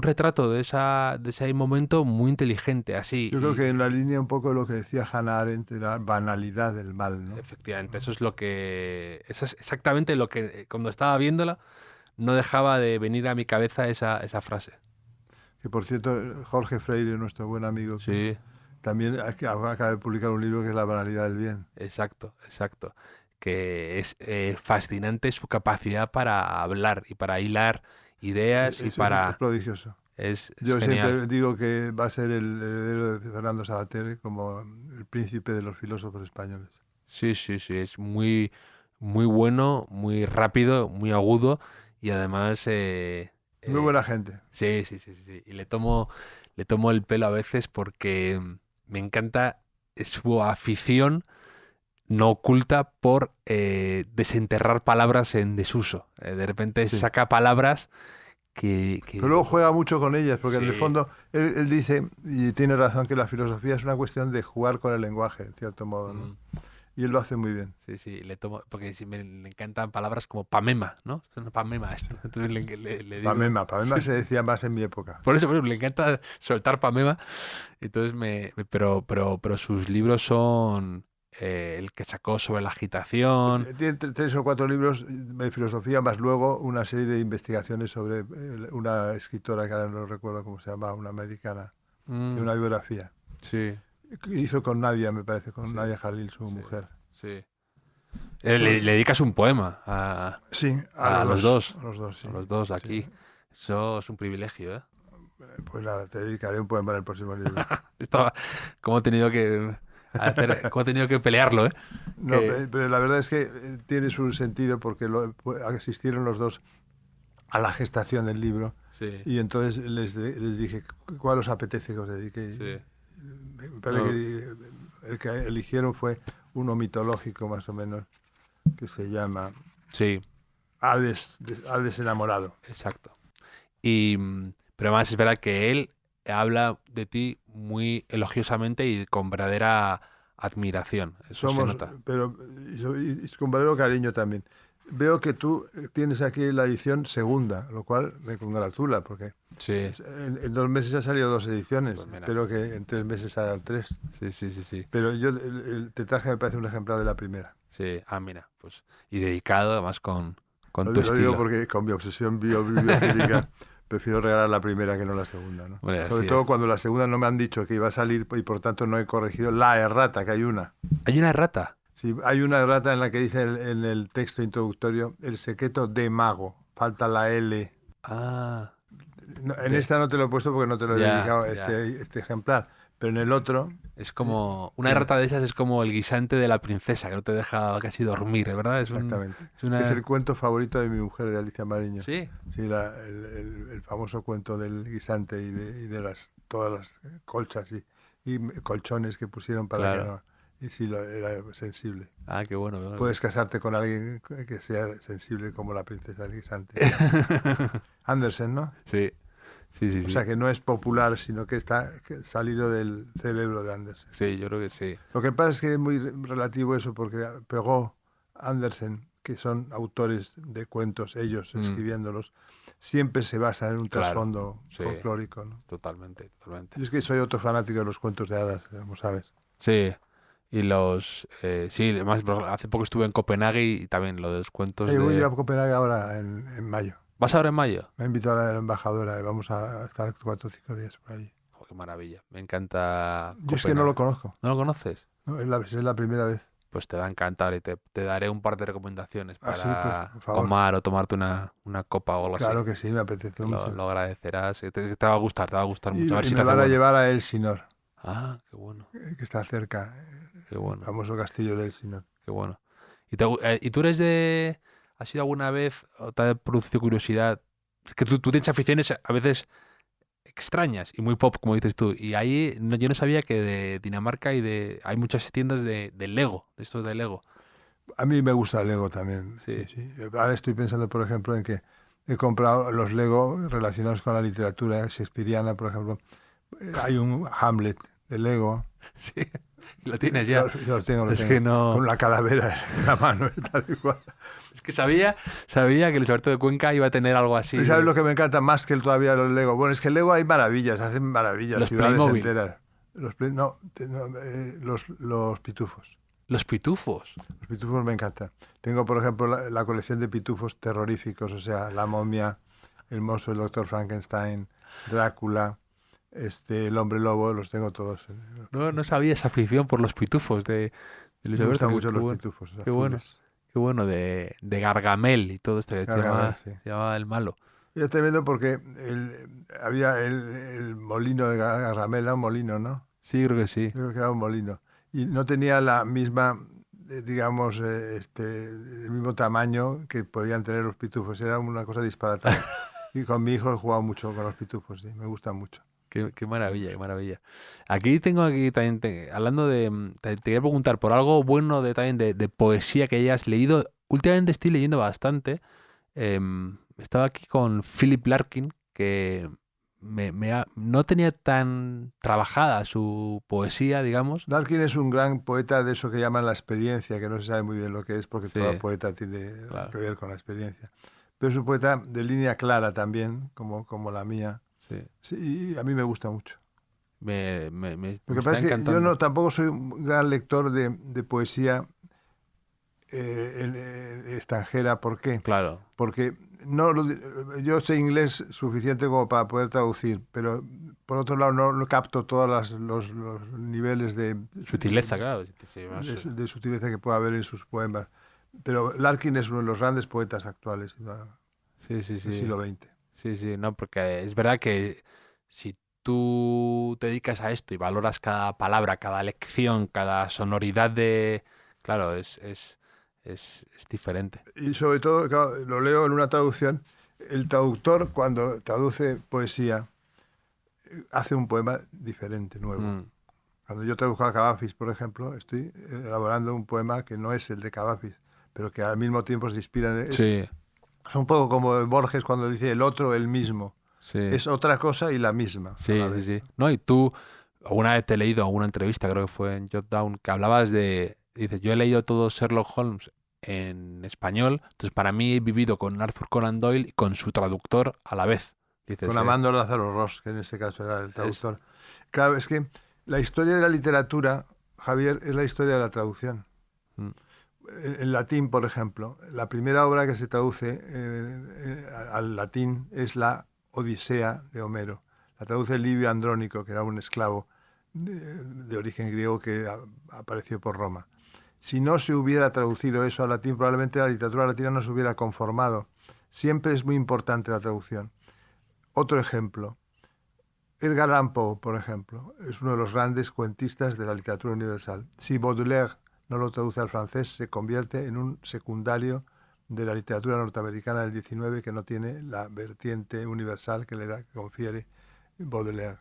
Speaker 2: retrato de ese momento muy inteligente, así.
Speaker 3: Yo creo
Speaker 2: y-
Speaker 3: que en la línea un poco de lo que decía Hannah Arendt, de la banalidad del mal, ¿no?
Speaker 2: Efectivamente, eso es exactamente lo que cuando estaba viéndola no dejaba de venir a mi cabeza esa frase.
Speaker 3: Que por cierto, Jorge Freire, nuestro buen amigo, que
Speaker 2: Sí,
Speaker 3: también acaba de publicar un libro que es La banalidad del bien.
Speaker 2: exacto. Que es fascinante su capacidad para hablar y para hilar ideas y
Speaker 3: Es
Speaker 2: para...
Speaker 3: prodigioso.
Speaker 2: Es
Speaker 3: Yo
Speaker 2: genial.
Speaker 3: siempre digo que va a ser el heredero de Fernando Savater como el príncipe de los filósofos españoles.
Speaker 2: Sí, es muy, muy bueno, muy rápido, muy agudo y además...
Speaker 3: Muy buena gente.
Speaker 2: Sí. Y le tomo el pelo a veces porque me encanta su afición no oculta por desenterrar palabras en desuso. De repente
Speaker 3: Sí.
Speaker 2: saca palabras que
Speaker 3: Pero luego juega mucho con ellas, porque en el
Speaker 2: Sí.
Speaker 3: fondo él dice, y tiene razón, que la filosofía es una cuestión de jugar con el lenguaje, en cierto modo, ¿no?
Speaker 2: Mm,
Speaker 3: Y él lo hace muy bien.
Speaker 2: sí, le tomo, porque sí le encantan palabras como pamema, ¿no? Esto no es pamema esto. Entonces le digo...
Speaker 3: Pamema se decía más en mi época.
Speaker 2: Por eso le encanta soltar pamema. Entonces pero sus libros son el que sacó sobre la agitación.
Speaker 3: Tiene 3 o 4 libros de filosofía, más luego una serie de investigaciones sobre una escritora que ahora no recuerdo cómo se llama, una americana,
Speaker 2: Mm,
Speaker 3: de una biografía.
Speaker 2: sí,
Speaker 3: Que hizo con Nadia, me parece, con
Speaker 2: Sí.
Speaker 3: Nadia Jalil, su
Speaker 2: Sí.
Speaker 3: mujer.
Speaker 2: sí.
Speaker 3: Eso-
Speaker 2: Le dedicas un poema a
Speaker 3: Sí,
Speaker 2: A los dos.
Speaker 3: A los dos, sí.
Speaker 2: los dos
Speaker 3: Sí.
Speaker 2: aquí. Eso es un privilegio, ¿eh?
Speaker 3: Pues nada, te dedicaré un poema en el próximo libro.
Speaker 2: Estaba, como he tenido que cómo he tenido que pelearlo, ¿eh?
Speaker 3: No,
Speaker 2: Que-
Speaker 3: pero la verdad es que tiene su sentido porque asistieron los dos a la gestación del libro
Speaker 2: Sí,
Speaker 3: y entonces les dije, ¿cuál os apetece que os dedique? Y
Speaker 2: sí.
Speaker 3: me parece
Speaker 2: No.
Speaker 3: que el que eligieron fue uno mitológico más o menos, que se llama
Speaker 2: Sí,
Speaker 3: Hades enamorado.
Speaker 2: exacto. Pero además es verdad que él habla de ti muy elogiosamente y con verdadera admiración. Eso se nota.
Speaker 3: Pero y con verdadero cariño también. Veo que tú tienes aquí la edición segunda, lo cual me congratula, porque
Speaker 2: Sí,
Speaker 3: en 2 meses han salido 2 ediciones.
Speaker 2: Pues mira.
Speaker 3: Espero que en 3 meses salgan 3.
Speaker 2: sí.
Speaker 3: Pero yo te traje, me parece, un ejemplar de la primera.
Speaker 2: Sí, mira, pues. Y dedicado además con tu
Speaker 3: Lo digo
Speaker 2: estilo.
Speaker 3: porque con mi obsesión bibliofílica prefiero regalar la primera que no la segunda, ¿no?
Speaker 2: Hombre,
Speaker 3: Sobre
Speaker 2: así
Speaker 3: todo
Speaker 2: es.
Speaker 3: cuando la segunda no me han dicho que iba a salir y por tanto no he corregido la errata, que hay una.
Speaker 2: Hay una errata.
Speaker 3: Sí, hay una errata en la que dice en el texto introductorio el secreto de mago. Falta la L.
Speaker 2: Ah,
Speaker 3: No, en esta no te lo he puesto porque no te lo he
Speaker 2: Ya,
Speaker 3: dedicado
Speaker 2: ya.
Speaker 3: este ejemplar. Pero en el otro,
Speaker 2: es como. Una errata de esas es como el guisante de la princesa, que no te deja casi dormir, ¿verdad?
Speaker 3: exactamente.
Speaker 2: es una-
Speaker 3: Es el cuento favorito de mi mujer, de Alicia Mariño.
Speaker 2: Sí.
Speaker 3: Sí, el famoso cuento del guisante y de todas las colchas y colchones que pusieron para
Speaker 2: Claro.
Speaker 3: que no. Y sí, era sensible.
Speaker 2: Ah, qué bueno.
Speaker 3: Puedes casarte con alguien que sea sensible como la princesa del guisante. Andersen, ¿no?
Speaker 2: Sí.
Speaker 3: O sea, que no es popular, sino que está salido del cerebro de Andersen.
Speaker 2: Sí, yo creo que sí.
Speaker 3: Lo que pasa es que es muy relativo eso, porque Perrault, Andersen, que son autores de cuentos, ellos escribiéndolos, siempre se basan en un
Speaker 2: Claro,
Speaker 3: trasfondo
Speaker 2: sí.
Speaker 3: folclórico, ¿no?
Speaker 2: Totalmente.
Speaker 3: Yo es que soy otro fanático de los cuentos de hadas, como sabes.
Speaker 2: Sí. Y sí, además hace poco estuve en Copenhague y también lo de los cuentos
Speaker 3: Voy
Speaker 2: de...
Speaker 3: a Copenhague ahora en mayo.
Speaker 2: ¿Vas ahora en mayo?
Speaker 3: Me ha invitado a la embajadora y vamos a estar 4 o 5 días por allí.
Speaker 2: Joder, qué maravilla. Me encanta.
Speaker 3: Yo es que no lo conozco.
Speaker 2: ¿No lo conoces?
Speaker 3: ¿No? Es la primera vez.
Speaker 2: Pues te va a encantar y te daré un par de recomendaciones
Speaker 3: Ah,
Speaker 2: para
Speaker 3: sí, pues, por favor.
Speaker 2: tomar o tomarte una copa o algo
Speaker 3: Claro
Speaker 2: así.
Speaker 3: que sí, me apetece mucho.
Speaker 2: Lo agradecerás. Te va a gustar
Speaker 3: Y
Speaker 2: mucho. A ver si
Speaker 3: me
Speaker 2: te hace
Speaker 3: van a
Speaker 2: bueno.
Speaker 3: llevar a Elsinor,
Speaker 2: Ah, qué bueno,
Speaker 3: que está cerca,
Speaker 2: qué
Speaker 3: el
Speaker 2: bueno,
Speaker 3: famoso castillo de Elsinor.
Speaker 2: qué bueno. ¿Y tú eres de... ¿Has ido alguna vez o te ha producido curiosidad Es que tú tienes aficiones a veces extrañas y muy pop, como dices tú. Y ahí yo no sabía que de Dinamarca hay muchas tiendas de Lego, de estos de Lego.
Speaker 3: A mí me gusta el Lego también.
Speaker 2: Sí.
Speaker 3: Sí. Ahora estoy pensando, por ejemplo, en que he comprado los Lego relacionados con la literatura shakespeariana, por ejemplo. Hay un Hamlet de Lego.
Speaker 2: Sí, lo tienes ya.
Speaker 3: Los tengo.
Speaker 2: Es que no...
Speaker 3: Con la calavera en la mano y tal y cual.
Speaker 2: Es que sabía que el Alberto de Cuenca iba a tener algo así.
Speaker 3: ¿Y sabes lo que me encanta más que todavía los Lego? Bueno, es que en Lego hay maravillas, hacen maravillas,
Speaker 2: Los
Speaker 3: ciudades
Speaker 2: Playmobil.
Speaker 3: enteras. Los pitufos.
Speaker 2: Los pitufos.
Speaker 3: Los pitufos me encantan. Tengo, por ejemplo, la colección de pitufos terroríficos, o sea, la momia, el monstruo del Dr. Frankenstein, Drácula, el hombre lobo, los tengo todos.
Speaker 2: No sabía esa afición por los pitufos de Luis
Speaker 3: Me
Speaker 2: Alberto.
Speaker 3: gustan mucho
Speaker 2: Qué
Speaker 3: los
Speaker 2: bueno,
Speaker 3: pitufos
Speaker 2: qué bueno.
Speaker 3: azules.
Speaker 2: Qué bueno, de Gargamel y todo esto que
Speaker 3: Gargamel, sí.
Speaker 2: se llamaba el malo.
Speaker 3: Y es tremendo porque había el molino de Gargamel, era un molino, ¿no?
Speaker 2: Sí, creo que sí.
Speaker 3: Creo que era un molino. Y no tenía la misma, digamos, el mismo tamaño que podían tener los pitufos. Era una cosa disparatada. Y con mi hijo he jugado mucho con los pitufos, sí, me gustan mucho.
Speaker 2: Qué maravilla, qué maravilla. Aquí también, hablando te quería preguntar por algo bueno también de poesía que hayas leído. Últimamente estoy leyendo bastante. Estaba aquí con Philip Larkin, que no tenía tan trabajada su poesía, digamos.
Speaker 3: Larkin es un gran poeta de eso que llaman la experiencia, que no se sabe muy bien lo que es, porque
Speaker 2: Sí,
Speaker 3: todo poeta tiene
Speaker 2: claro.
Speaker 3: que ver con la experiencia. Pero es un poeta de línea clara también, como la mía.
Speaker 2: Sí.
Speaker 3: Sí, y a mí me gusta mucho.
Speaker 2: Me
Speaker 3: Lo que
Speaker 2: está
Speaker 3: pasa es que
Speaker 2: encantando.
Speaker 3: yo tampoco soy un gran lector de poesía extranjera. ¿Por qué?
Speaker 2: Claro.
Speaker 3: Porque yo sé inglés suficiente como para poder traducir, pero por otro lado no capto todos los niveles de
Speaker 2: Sutileza, claro.
Speaker 3: de sutileza que puede haber en sus poemas. Pero Larkin es uno de los grandes poetas actuales
Speaker 2: Sí.
Speaker 3: del siglo XX.
Speaker 2: Sí, no, porque es verdad que si tú te dedicas a esto y valoras cada palabra, cada lección, cada sonoridad claro, es diferente.
Speaker 3: Y sobre todo, claro, lo leo en una traducción, el traductor cuando traduce poesía hace un poema diferente, nuevo. Cuando yo traduzco a Cavafis, por ejemplo, estoy elaborando un poema que no es el de Cavafis, pero que al mismo tiempo se inspira en...
Speaker 2: Sí.
Speaker 3: Es un poco como Borges cuando dice el otro, el mismo.
Speaker 2: Sí.
Speaker 3: Es otra cosa y la misma.
Speaker 2: Sí. No, y tú, alguna vez te he leído alguna entrevista, creo que fue en Jotdown, que hablabas dices, yo he leído todo Sherlock Holmes en español, entonces para mí he vivido con Arthur Conan Doyle y con su traductor a la vez. Dices,
Speaker 3: con Amando Lázaro Ross, que en este caso era el traductor. Claro, es que la historia de la literatura, Javier, es la historia de la traducción. En latín, por ejemplo, la primera obra que se traduce al latín es la Odisea de Homero. La traduce Livio Andrónico, que era un esclavo de origen griego que apareció por Roma. Si no se hubiera traducido eso al latín, probablemente la literatura latina no se hubiera conformado. Siempre es muy importante la traducción. Otro ejemplo, Edgar Allan Poe, por ejemplo, es uno de los grandes cuentistas de la literatura universal. Si Baudelaire no lo traduce al francés, se convierte en un secundario de la literatura norteamericana del XIX que no tiene la vertiente universal que confiere Baudelaire.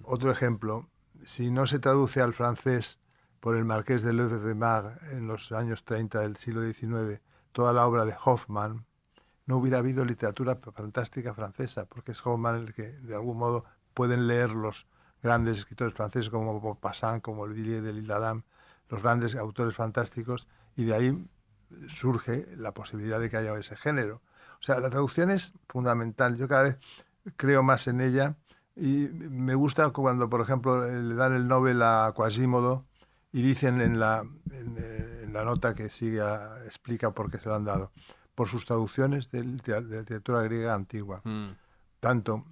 Speaker 3: Otro ejemplo, si no se traduce al francés por el marqués de Leuve-Mar en los años 30 del siglo XIX toda la obra de Hoffmann, no hubiera habido literatura fantástica francesa, porque es Hoffmann el que, de algún modo, pueden leer los grandes escritores franceses como Maupassant, como el Villiers de l'Isle-Adam, los grandes autores fantásticos, y de ahí surge la posibilidad de que haya ese género. O sea, la traducción es fundamental. Yo cada vez creo más en ella y me gusta cuando, por ejemplo, le dan el Nobel a Quasimodo y dicen en la nota que sigue, explica por qué se lo han dado, por sus traducciones de literatura griega antigua, tanto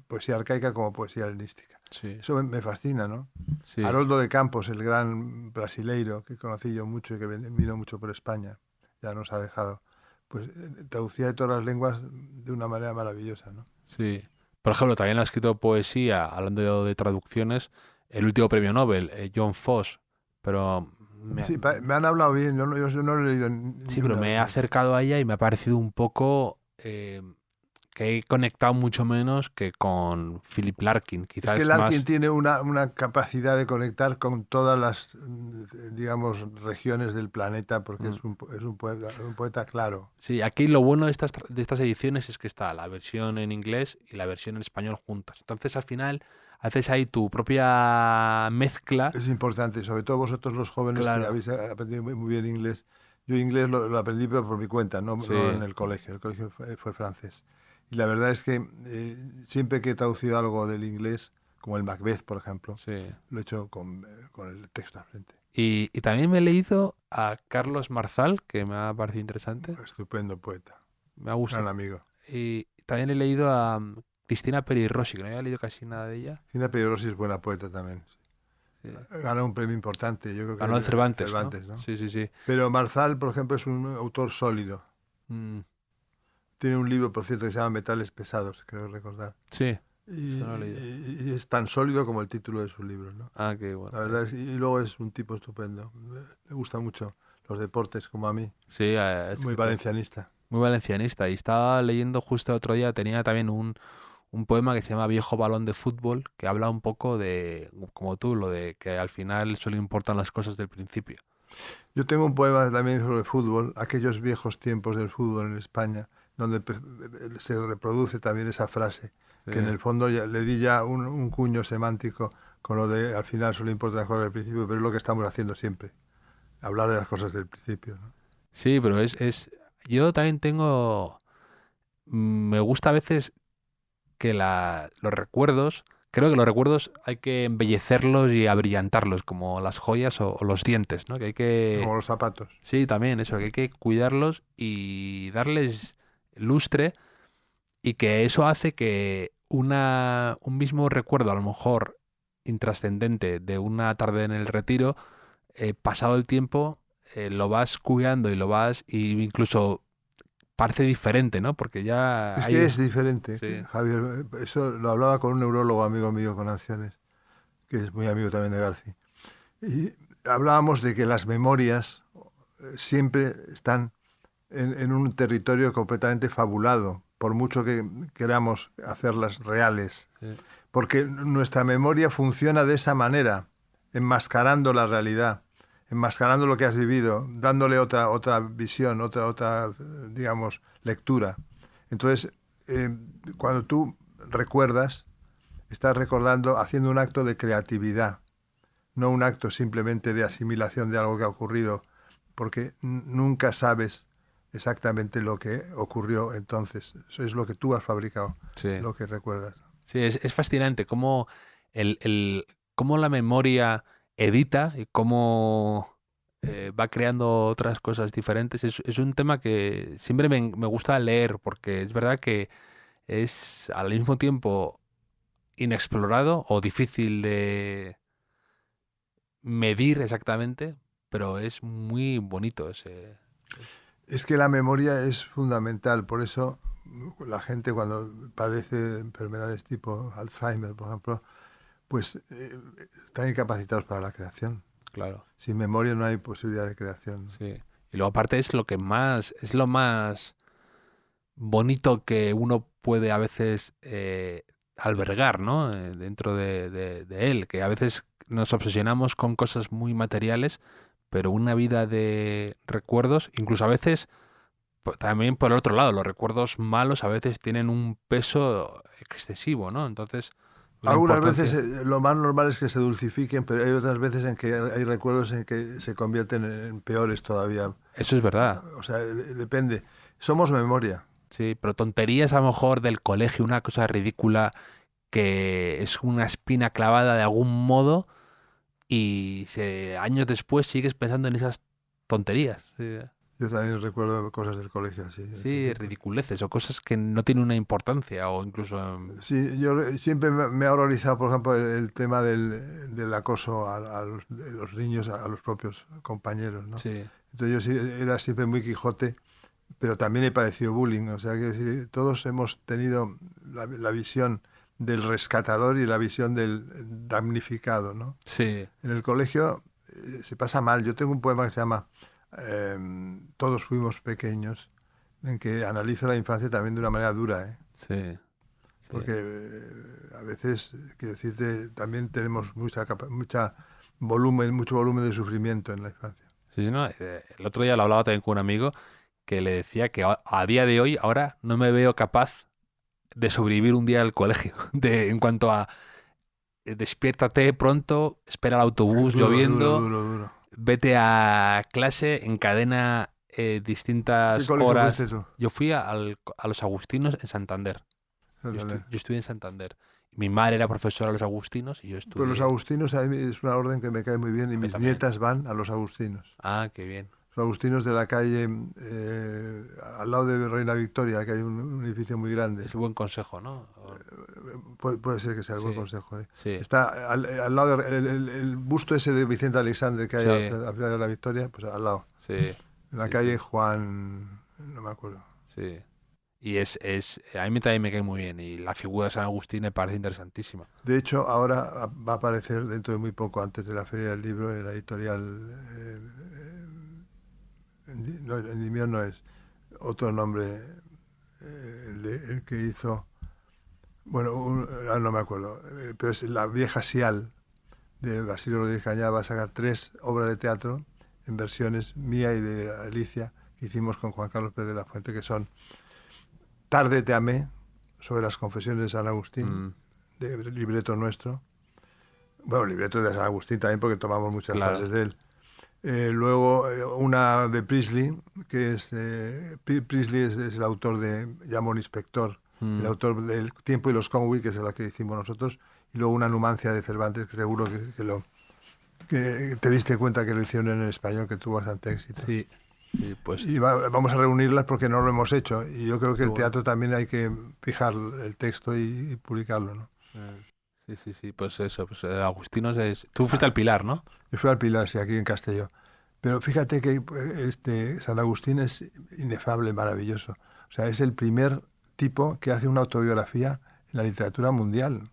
Speaker 3: poesía arcaica como poesía helenística.
Speaker 2: Sí.
Speaker 3: Eso me fascina, ¿no?
Speaker 2: Sí.
Speaker 3: Haroldo de Campos, el gran brasileiro que conocí yo mucho y que vino mucho por España, ya nos ha dejado, pues traducía de todas las lenguas de una manera maravillosa, ¿no?
Speaker 2: Sí. Por ejemplo, también ha escrito poesía, hablando de traducciones, el último premio Nobel, John Foss, pero...
Speaker 3: Sí, me han hablado bien, yo no lo he leído.
Speaker 2: Sí, pero me he acercado a ella y me ha parecido un poco que he conectado mucho menos que con Philip Larkin. Quizás
Speaker 3: Es que Larkin
Speaker 2: más...
Speaker 3: tiene una capacidad de conectar con todas las, digamos, regiones del planeta, porque es un poeta claro.
Speaker 2: Sí, aquí lo bueno de estas ediciones es que está la versión en inglés y la versión en español juntas. Entonces, al final, haces ahí tu propia mezcla.
Speaker 3: Es importante, sobre todo vosotros los jóvenes que
Speaker 2: Claro.
Speaker 3: habéis aprendido muy bien inglés. Yo inglés lo aprendí pero por mi cuenta, no
Speaker 2: Sí.
Speaker 3: en el colegio. El colegio fue francés. Y la verdad es que siempre que he traducido algo del inglés, como el Macbeth, por ejemplo,
Speaker 2: Sí.
Speaker 3: lo he hecho con el texto al frente.
Speaker 2: Y también me he leído a Carlos Marzal, que me ha parecido interesante.
Speaker 3: Estupendo poeta,
Speaker 2: Me ha gustado.
Speaker 3: gran amigo.
Speaker 2: Y también he leído a Cristina Peri Rossi, que no había leído casi nada de ella.
Speaker 3: Gina Pedrosi es buena poeta también.
Speaker 2: Sí.
Speaker 3: Ganó un premio importante, yo creo que
Speaker 2: Ganó el Cervantes,
Speaker 3: ¿no?
Speaker 2: Sí, sí, sí.
Speaker 3: Pero Marzal, por ejemplo, es un autor sólido.
Speaker 2: Mm,
Speaker 3: Tiene un libro, por cierto, que se llama Metales Pesados, creo recordar.
Speaker 2: sí,
Speaker 3: Y,
Speaker 2: eso no lo he leído.
Speaker 3: y es tan sólido como el título de su libro, ¿no?
Speaker 2: Ah, qué bueno.
Speaker 3: La verdad es, y luego es un tipo estupendo. Le gusta mucho los deportes, como a mí.
Speaker 2: Sí,
Speaker 3: Muy valencianista.
Speaker 2: muy valencianista. Y estaba leyendo justo el otro día, tenía también un poema que se llama Viejo balón de fútbol, que habla un poco de, como tú, lo de que al final solo importan las cosas del principio.
Speaker 3: Yo tengo un poema también sobre fútbol, aquellos viejos tiempos del fútbol en España, donde se reproduce también esa frase, que en
Speaker 2: Sí.
Speaker 3: el fondo le di ya un cuño semántico con lo de al final solo importa las cosas del principio, pero es lo que estamos haciendo siempre, hablar de las cosas del principio, ¿no?
Speaker 2: Sí, pero yo también tengo, me gusta a veces que los recuerdos, creo que los recuerdos hay que embellecerlos y abrillantarlos, como las joyas o los dientes, ¿no? Que hay que,
Speaker 3: Como los zapatos.
Speaker 2: sí, también eso, que hay que cuidarlos y darles lustre y que eso hace que un mismo recuerdo, a lo mejor intrascendente, de una tarde en el retiro, pasado el tiempo, lo vas cuidando y incluso parece diferente, ¿no? Porque ya
Speaker 3: Es
Speaker 2: hay...
Speaker 3: que es diferente,
Speaker 2: Sí,
Speaker 3: Javier. Eso lo hablaba con un neurólogo amigo mío con ancianes, que es muy amigo también de García. Y hablábamos de que las memorias siempre están en un territorio completamente fabulado, por mucho que queramos hacerlas reales.
Speaker 2: sí,
Speaker 3: Porque nuestra memoria funciona de esa manera, enmascarando la realidad, enmascarando lo que has vivido, dándole otra visión, otra digamos, lectura. Entonces, cuando tú recuerdas, estás recordando, haciendo un acto de creatividad, no un acto simplemente de asimilación de algo que ha ocurrido, porque nunca sabes exactamente lo que ocurrió entonces. Eso es lo que tú has fabricado,
Speaker 2: sí.
Speaker 3: lo que recuerdas.
Speaker 2: Sí, es fascinante cómo, cómo la memoria edita y cómo va creando otras cosas diferentes. Es un tema que siempre me gusta leer porque es verdad que es al mismo tiempo inexplorado o difícil de medir exactamente, pero es muy bonito ese...
Speaker 3: Es que la memoria es fundamental, por eso la gente cuando padece enfermedades tipo Alzheimer, por ejemplo, pues están incapacitados para la creación.
Speaker 2: Claro,
Speaker 3: Sin memoria no hay posibilidad de creación.
Speaker 2: sí. Y luego aparte es lo más bonito que uno puede a veces albergar, ¿no? Dentro de él, que a veces nos obsesionamos con cosas muy materiales, pero una vida de recuerdos, incluso a veces, también por el otro lado, los recuerdos malos a veces tienen un peso excesivo, ¿no? Entonces, la
Speaker 3: Algunas
Speaker 2: importancia...
Speaker 3: veces lo más normal es que se dulcifiquen, pero hay otras veces en que hay recuerdos en que se convierten en peores todavía.
Speaker 2: Eso es verdad.
Speaker 3: O sea, depende. Somos memoria.
Speaker 2: Sí, pero tonterías a lo mejor del colegio, una cosa ridícula que es una espina clavada de algún modo y años después sigues pensando en esas tonterías. Sí,
Speaker 3: Yo también recuerdo cosas del colegio así.
Speaker 2: sí, ridiculeces o cosas que no tienen una importancia o incluso...
Speaker 3: Sí, yo siempre me ha horrorizado, por ejemplo, el tema del acoso de los niños, a los propios compañeros, ¿no?
Speaker 2: Sí,
Speaker 3: Entonces yo sí, era siempre muy Quijote, pero también he padecido bullying. O sea, que decir, todos hemos tenido la visión del rescatador y la visión del damnificado, ¿no?
Speaker 2: sí,
Speaker 3: En el colegio se pasa mal. Yo tengo un poema que se llama Todos fuimos pequeños, en que analizo la infancia también de una manera dura, ¿eh?
Speaker 2: Sí.
Speaker 3: Porque a veces, quiero decirte, también tenemos mucho volumen de sufrimiento en la infancia.
Speaker 2: Sí, no, el otro día lo hablaba también con un amigo que le decía que a día de hoy, ahora no me veo capaz de sobrevivir un día al colegio. En cuanto a despiértate pronto, espera el
Speaker 3: Es
Speaker 2: autobús
Speaker 3: duro, duro,
Speaker 2: lloviendo,
Speaker 3: duro, duro.
Speaker 2: vete a clase, encadena
Speaker 3: ¿Qué
Speaker 2: distintas
Speaker 3: colegio fuiste
Speaker 2: horas.
Speaker 3: tú?
Speaker 2: Yo fui a los Agustinos en Santander.
Speaker 3: Santander.
Speaker 2: Yo estuve en Santander. Mi madre era profesora de los Agustinos y yo
Speaker 3: Pues los
Speaker 2: estudié.
Speaker 3: agustinos a mí es una orden que me cae muy bien y
Speaker 2: Yo
Speaker 3: mis
Speaker 2: también.
Speaker 3: nietas van a los agustinos.
Speaker 2: Ah, qué bien.
Speaker 3: Los agustinos de la calle, al lado de Reina Victoria, que hay un edificio muy grande.
Speaker 2: Es un buen consejo, ¿no?
Speaker 3: Puede ser que sea el buen
Speaker 2: Sí,
Speaker 3: consejo.
Speaker 2: sí.
Speaker 3: Está al lado el busto ese de Vicente Alexandre que hay
Speaker 2: Sí.
Speaker 3: al final de la Victoria, pues al lado.
Speaker 2: Sí,
Speaker 3: En la
Speaker 2: sí,
Speaker 3: calle
Speaker 2: sí.
Speaker 3: Juan, no me acuerdo.
Speaker 2: Sí. Y a mí también me cae muy bien. Y la figura de San Agustín me parece interesantísima.
Speaker 3: De hecho, ahora va a aparecer dentro de muy poco, antes de la Feria del Libro, en la editorial. No, Endymion no es. Otro nombre, el que hizo. Bueno, no me acuerdo. Pero es La vieja Sial, de Basilio Rodríguez Cañada. Va a sacar 3 obras de teatro en versiones mía y de Alicia, que hicimos con Juan Carlos Pérez de la Fuente, que son Tarde te amé, sobre las confesiones de San Agustín, de libreto nuestro. Bueno, libreto de San Agustín también, porque tomamos muchas
Speaker 2: Claro.
Speaker 3: frases de él. Luego una de Priestley, que es... Priestley es el autor de Llamo al inspector, el autor del Tiempo y los Conwy, que es la que hicimos nosotros, y luego una Numancia de Cervantes, que seguro que te diste cuenta que lo hicieron en español, que tuvo bastante éxito.
Speaker 2: Sí. Sí, pues
Speaker 3: Y vamos a reunirlas porque no lo hemos hecho. Y yo creo que el
Speaker 2: bueno.
Speaker 3: teatro también hay que fijar el texto y publicarlo, ¿no?
Speaker 2: sí, sí, sí. Pues eso. Pues Agustinos es. Tú fuiste al Pilar, ¿no?
Speaker 3: Yo fui al Pilar, sí, aquí en Castelló. Pero fíjate que San Agustín es inefable, maravilloso. O sea, es el primer tipo que hace una autobiografía en la literatura mundial.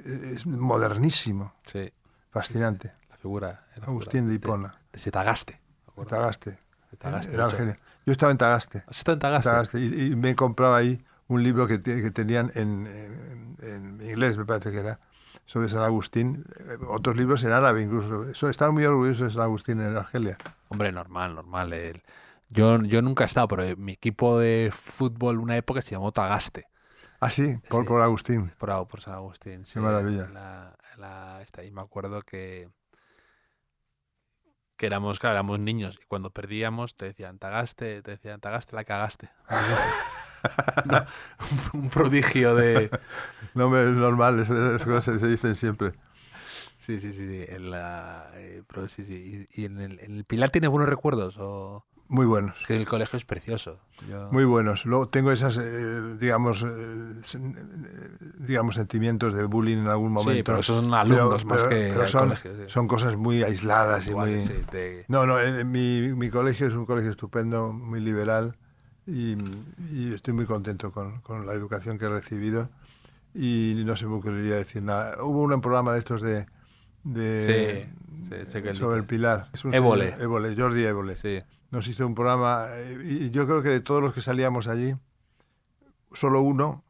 Speaker 3: Es modernísimo,
Speaker 2: Sí.
Speaker 3: fascinante.
Speaker 2: La figura.
Speaker 3: Agustín de Hipona.
Speaker 2: De Setagaste.
Speaker 3: Tagaste,
Speaker 2: Tagaste,
Speaker 3: en
Speaker 2: de hecho.
Speaker 3: Argelia. Yo estaba en Tagaste.
Speaker 2: ¿Has estado en Tagaste?
Speaker 3: Tagaste, y me he comprado ahí un libro que tenían en inglés, me parece que era, sobre San Agustín. Otros libros en árabe incluso. Estaban muy orgullosos de San Agustín en Argelia.
Speaker 2: Hombre, normal. Yo nunca he estado, pero mi equipo de fútbol una época se llamó Tagaste.
Speaker 3: Ah, sí,
Speaker 2: Sí.
Speaker 3: por Agustín.
Speaker 2: Por San Agustín. Sí,
Speaker 3: Qué maravilla.
Speaker 2: Y me acuerdo que éramos, claro, éramos niños y cuando perdíamos te decían Tagaste la cagaste. No, un prodigio de...
Speaker 3: No, es normal, esas cosas se dicen siempre.
Speaker 2: Sí. Pero sí. ¿Y en el Pilar tienes buenos recuerdos?
Speaker 3: Muy buenos.
Speaker 2: Que el colegio es precioso.
Speaker 3: Muy buenos. Luego tengo esas, digamos, sentimientos de bullying en algún momento.
Speaker 2: Sí, pero son alumnos más que el colegio. Sí.
Speaker 3: Son cosas muy aisladas y muy...
Speaker 2: Sí,
Speaker 3: No, mi colegio es un colegio estupendo, muy liberal y estoy muy contento con la educación que he recibido y no se me ocurriría decir nada. Hubo un programa de estos de
Speaker 2: sé que
Speaker 3: sobre el Pilar. Es un
Speaker 2: Évole.
Speaker 3: señor, Évole, Jordi Évole.
Speaker 2: Sí.
Speaker 3: Nos hizo un programa y yo creo que de todos los que salíamos allí, solo uno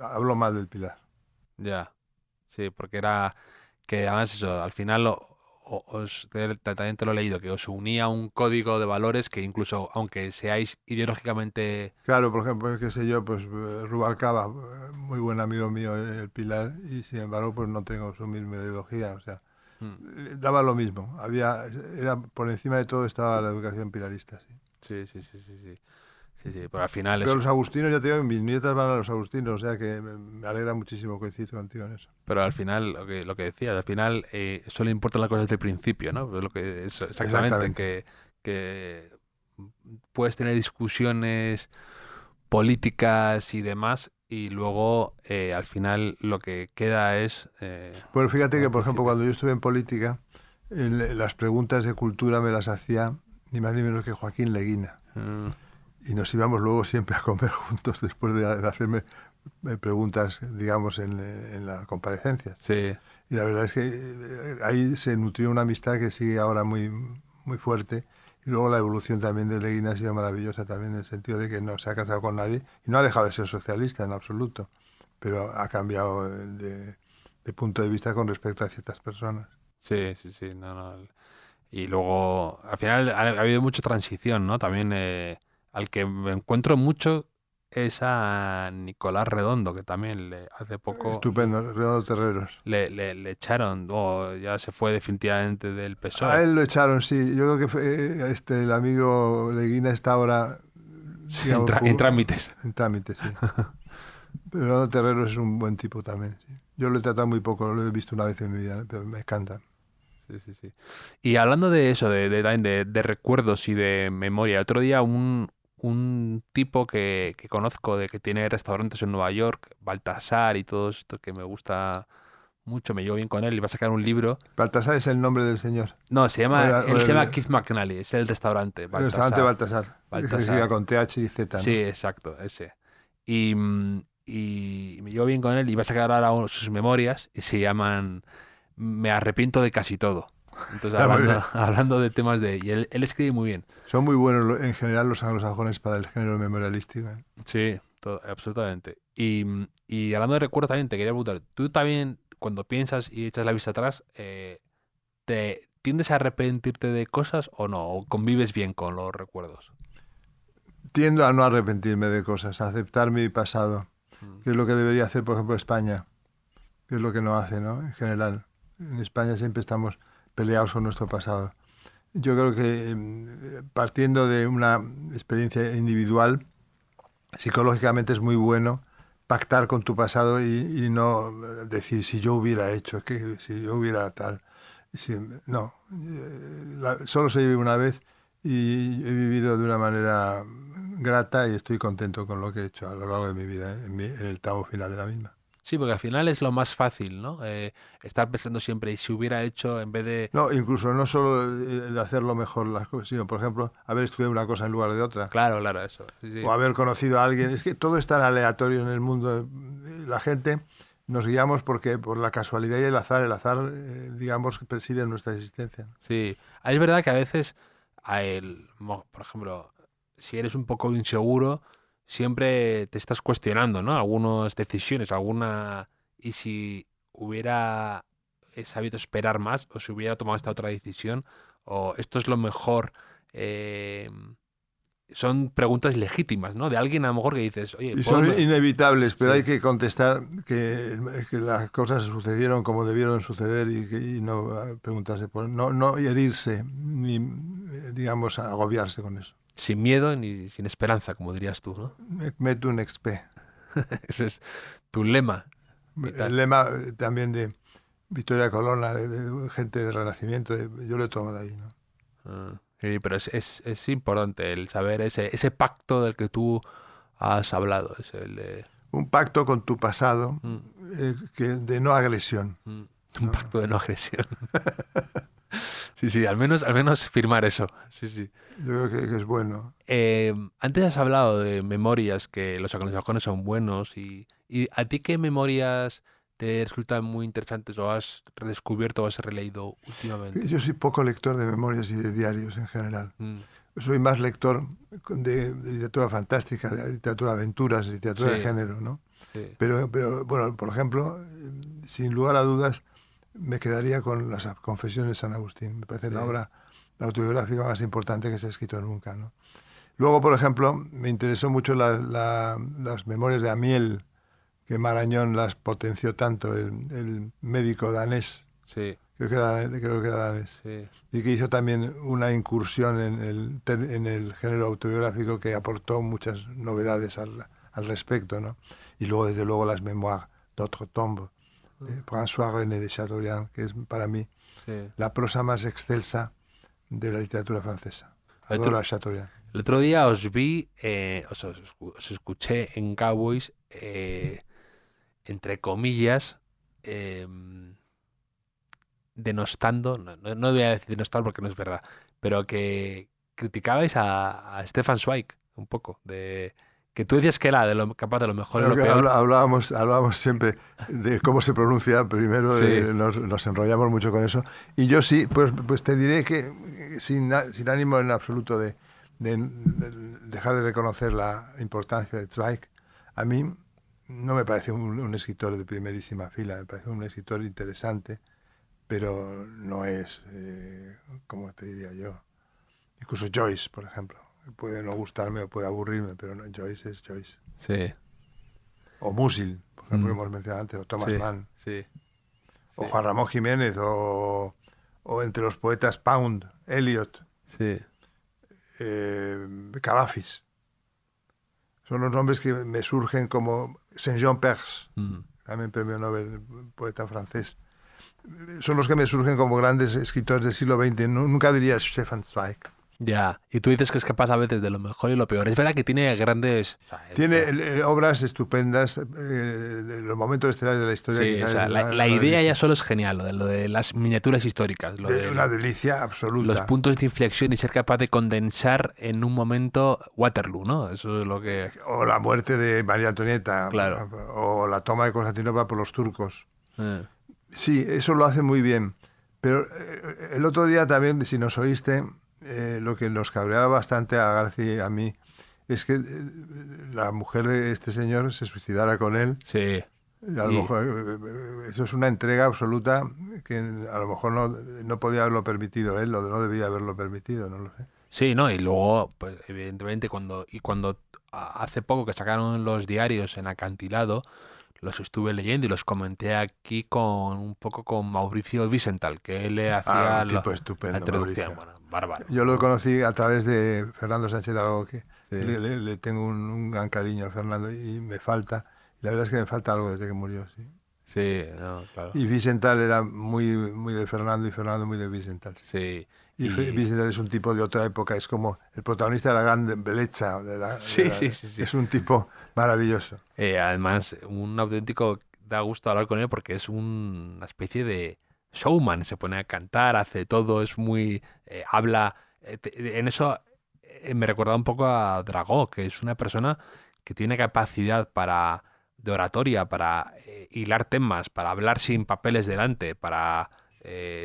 Speaker 3: habló mal del Pilar.
Speaker 2: Ya. Sí, porque era que además eso, al final también te lo he leído, que os unía un código de valores que incluso aunque seáis ideológicamente...
Speaker 3: Claro, por ejemplo, qué sé yo, pues Rubalcaba, muy buen amigo mío del Pilar, y sin embargo pues no tengo su misma ideología, o sea, daba lo mismo. Era por encima de todo estaba la educación pilarista, sí.
Speaker 2: Sí, pero al final
Speaker 3: Pero
Speaker 2: eso.
Speaker 3: los agustinos, ya te digo, mis nietas van a los agustinos, o sea que me alegra muchísimo coincidir contigo en eso.
Speaker 2: Pero al final, lo que decías, al final solo importan las cosas desde el principio, ¿no? Pues lo que es exactamente. Que puedes tener discusiones políticas y demás, y luego al final lo que queda es...
Speaker 3: Bueno, fíjate que, por ejemplo, cuando yo estuve en política, las preguntas de cultura me las hacía ni más ni menos que Joaquín Leguina. Y nos íbamos luego siempre a comer juntos después de hacerme preguntas, digamos, en las comparecencias.
Speaker 2: Sí.
Speaker 3: Y la verdad es que ahí se nutrió una amistad que sigue ahora muy, muy fuerte. Y luego la evolución también de Leguina ha sido maravillosa también en el sentido de que no se ha casado con nadie y no ha dejado de ser socialista en absoluto, pero ha cambiado de punto de vista con respecto a ciertas personas.
Speaker 2: Sí, sí, sí. No, no. Y luego, al final, ha habido mucha transición, ¿no? También al que me encuentro mucho es a Nicolás Redondo, que también hace poco
Speaker 3: Estupendo, Redondo Terreros.
Speaker 2: le echaron, o ya se fue definitivamente del
Speaker 3: A
Speaker 2: PSOE.
Speaker 3: él lo echaron, sí. Yo creo que el amigo Leguina está ahora,
Speaker 2: Sí,
Speaker 3: digamos,
Speaker 2: en trámites.
Speaker 3: en trámite, sí. Pero Redondo Terreros es un buen tipo también, sí. Yo lo he tratado muy poco, lo he visto una vez en mi vida, pero me encanta.
Speaker 2: Sí, sí, sí. Y hablando de eso, de recuerdos y de memoria, otro día un tipo que conozco de que tiene restaurantes en Nueva York, Baltasar y todo esto que me gusta mucho, me llevo bien con él y va a sacar un libro.
Speaker 3: Baltasar es el nombre del señor.
Speaker 2: No,
Speaker 3: O
Speaker 2: él se llama Keith McNally, es el restaurante,
Speaker 3: el restaurante
Speaker 2: Baltasar.
Speaker 3: Baltasar. Que se escribe con TH y Z,
Speaker 2: Sí,
Speaker 3: ¿no?
Speaker 2: exacto, ese. Y me llevo bien con él y va a sacar ahora sus memorias y se llaman Me arrepiento de casi todo. Entonces,
Speaker 3: Muy bien.
Speaker 2: hablando de temas de... Y él escribe muy bien.
Speaker 3: Son muy buenos en general los anglosajones para el género memorialístico.
Speaker 2: Sí, absolutamente. Y hablando de recuerdos también, te quería preguntar, ¿tú también cuando piensas y echas la vista atrás, te tiendes a arrepentirte de cosas o no? ¿O convives bien con los recuerdos?
Speaker 3: Tiendo a no arrepentirme de cosas, a aceptar mi pasado,
Speaker 2: Mm.
Speaker 3: que es lo que debería hacer, por ejemplo, España, que es lo que no hace, ¿no? En general. En España siempre estamos peleados con nuestro pasado. Yo creo que partiendo de una experiencia individual, psicológicamente es muy bueno pactar con tu pasado y no decir si yo hubiera hecho, que si yo hubiera tal. No, solo se vive una vez y he vivido de una manera grata y estoy contento con lo que he hecho a lo largo de mi vida, en el tramo final de la misma.
Speaker 2: Sí, porque al final es lo más fácil, ¿no? Estar pensando siempre, y si hubiera hecho en vez de...
Speaker 3: No, incluso no solo de hacerlo mejor las cosas, sino, por ejemplo, haber estudiado una cosa en lugar de otra.
Speaker 2: Claro, claro, eso. Sí, sí.
Speaker 3: O haber conocido a alguien. Es que todo es tan aleatorio en el mundo. La gente nos guiamos porque por la casualidad y el azar, digamos, preside nuestra existencia.
Speaker 2: Sí. Es verdad que a veces, por ejemplo, si eres un poco inseguro, siempre te estás cuestionando, ¿no? Algunas decisiones, Y si hubiera sabido esperar más, o si hubiera tomado esta otra decisión, o esto es lo mejor. eh, Son preguntas legítimas, ¿no? De alguien a lo mejor que dices, oye,
Speaker 3: Y
Speaker 2: ¿puedo
Speaker 3: son inevitables, pero
Speaker 2: Sí.
Speaker 3: hay que contestar que las cosas sucedieron como debieron suceder y no preguntarse por no herirse ni, digamos, agobiarse con eso.
Speaker 2: Sin miedo ni sin esperanza, como dirías tú, ¿no?
Speaker 3: Metu un expe.
Speaker 2: Ese es tu lema
Speaker 3: El
Speaker 2: vital.
Speaker 3: lema también de Victoria Colonna, de gente del Renacimiento, yo lo he tomado de ahí, ¿no?
Speaker 2: Sí, pero es importante el saber ese pacto del que tú has hablado, es el de
Speaker 3: Un pacto con tu pasado
Speaker 2: mm,
Speaker 3: de no agresión.
Speaker 2: mm, un
Speaker 3: No,
Speaker 2: pacto de no agresión. Sí, sí, al menos firmar eso. Sí, sí.
Speaker 3: yo creo que es bueno.
Speaker 2: Antes has hablado de memorias, que los anglosajones son buenos, y ¿a ti qué memorias te resultan muy interesantes o has redescubierto o has releído últimamente?
Speaker 3: Yo soy poco lector de memorias y de diarios en general.
Speaker 2: Mm,
Speaker 3: Soy más lector de literatura fantástica, de literatura de aventuras, de literatura de
Speaker 2: sí,
Speaker 3: género, ¿no?
Speaker 2: sí,
Speaker 3: Pero bueno, por ejemplo, sin lugar a dudas, me quedaría con las Confesiones de San Agustín. Me parece la
Speaker 2: sí.
Speaker 3: obra autobiográfica más importante que se ha escrito nunca, ¿no? Luego, por ejemplo, me interesó mucho las memorias de Amiel, que Marañón las potenció tanto, el médico danés,
Speaker 2: Sí,
Speaker 3: creo que era danés,
Speaker 2: sí.
Speaker 3: y que hizo también una incursión en el género autobiográfico que aportó muchas novedades al respecto, ¿no? Y luego, desde luego, las Mémoires d'Outre-Tombe, de François René de Chateaubriand, que es para mí
Speaker 2: Sí.
Speaker 3: la prosa más excelsa de la literatura francesa.
Speaker 2: El
Speaker 3: Adoro
Speaker 2: otro,
Speaker 3: a Chateaubriand.
Speaker 2: el otro día os vi, os escuché en Cowboys, entre comillas, em, denostando, no voy a decir denostar porque no es verdad, pero que criticabais a Stefan Zweig un poco, Que tú decías que era capaz de lo mejor y
Speaker 3: Creo
Speaker 2: lo
Speaker 3: que
Speaker 2: peor.
Speaker 3: hablábamos siempre de cómo se pronuncia primero,
Speaker 2: Sí.
Speaker 3: nos enrollamos mucho con eso. Y yo sí, pues te diré que sin ánimo en absoluto de dejar de reconocer la importancia de Zweig, a mí no me parece un escritor de primerísima fila, me parece un escritor interesante, pero no es, ¿cómo te diría yo? Incluso Joyce, por ejemplo. Puede no gustarme o puede aburrirme, pero no, Joyce es Joyce.
Speaker 2: Sí.
Speaker 3: O Musil, por ejemplo, que hemos mencionado antes, o Thomas Mann,
Speaker 2: Sí.
Speaker 3: o Juan Ramón Jiménez, o entre los poetas Pound, Eliot,
Speaker 2: Sí.
Speaker 3: Cavafis. Son los nombres que me surgen como Saint-Jean Perse, también premio Nobel, poeta francés. Son los que me surgen como grandes escritores del siglo XX. Nunca diría Stefan Zweig.
Speaker 2: Ya, y tú dices que es capaz a veces de lo mejor y lo peor. Es verdad que tiene grandes... O sea,
Speaker 3: Tiene obras estupendas de los momentos estelares de la historia.
Speaker 2: Sí, o sea, la idea ya solo es genial, lo de las miniaturas históricas.
Speaker 3: Una delicia absoluta.
Speaker 2: Los puntos de inflexión y ser capaz de condensar en un momento Waterloo, ¿no? Eso es lo que...
Speaker 3: O la muerte de María Antonieta.
Speaker 2: Claro.
Speaker 3: O la toma de Constantinopla por los turcos. Sí, eso lo hace muy bien. Pero el otro día también, si nos oíste... lo que nos cabreaba bastante a García y a mí es que la mujer de este señor se suicidara con él.
Speaker 2: Sí.
Speaker 3: Y a lo mejor, eso es una entrega absoluta que a lo mejor no podía haberlo permitido él, o no debía haberlo permitido, no lo sé.
Speaker 2: Sí, ¿no? Y luego, pues evidentemente, cuando hace poco que sacaron los diarios en Acantilado, los estuve leyendo y los comenté aquí un poco con Mauricio Wiesenthal, que él le hacía
Speaker 3: un tipo estupendo,
Speaker 2: la introducción.
Speaker 3: Mauricio.
Speaker 2: Bueno, bárbaro.
Speaker 3: Yo lo conocí a través de Fernando Sánchez de Aragó, que
Speaker 2: Sí.
Speaker 3: le tengo un gran cariño a Fernando y me falta. Y la verdad es que me falta algo desde que murió, sí.
Speaker 2: Sí, no, claro.
Speaker 3: Y Wiesenthal era muy, muy de Fernando y Fernando muy de Wiesenthal.
Speaker 2: Sí.
Speaker 3: Y Wiesenthal es un tipo de otra época, es como el protagonista de la gran belleza.
Speaker 2: Sí.
Speaker 3: Es un tipo maravilloso.
Speaker 2: Además, un auténtico, da gusto hablar con él porque es una especie de showman, se pone a cantar, hace todo, es muy... habla... en eso me recordaba un poco a Dragó, que es una persona que tiene capacidad de oratoria, para hilar temas, para hablar sin papeles delante, para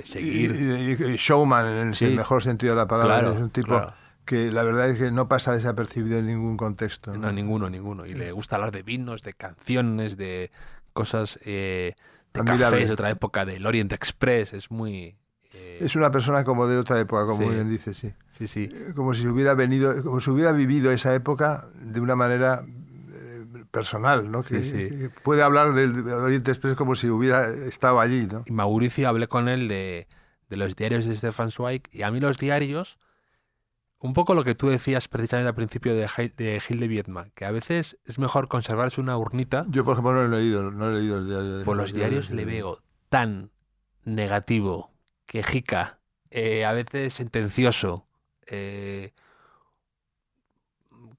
Speaker 2: seguir...
Speaker 3: Y showman en el
Speaker 2: Sí.
Speaker 3: mejor sentido de la palabra.
Speaker 2: Claro,
Speaker 3: Es un tipo
Speaker 2: claro.
Speaker 3: que la verdad es que no pasa desapercibido en ningún contexto.
Speaker 2: No, ninguno. Y le gusta hablar de vinos, de canciones, de cosas, de
Speaker 3: Admirable.
Speaker 2: cafés de otra época, del Orient Express. Es muy...
Speaker 3: Es una persona como de otra época, como
Speaker 2: Sí.
Speaker 3: bien dice, sí.
Speaker 2: Sí.
Speaker 3: Como si hubiera vivido esa época de una manera personal, ¿no?
Speaker 2: Sí.
Speaker 3: Que puede hablar del Oriente Express como si hubiera estado allí, ¿no?
Speaker 2: Y Mauricio, hablé con él de los diarios de Stefan Zweig, y a mí los diarios, un poco lo que tú decías precisamente al principio de Gil de Viedma, que a veces es mejor conservarse una urnita.
Speaker 3: Yo, por ejemplo, no he leído el diario.
Speaker 2: Por los diarios le veo tan negativo, quejica, a veces sentencioso,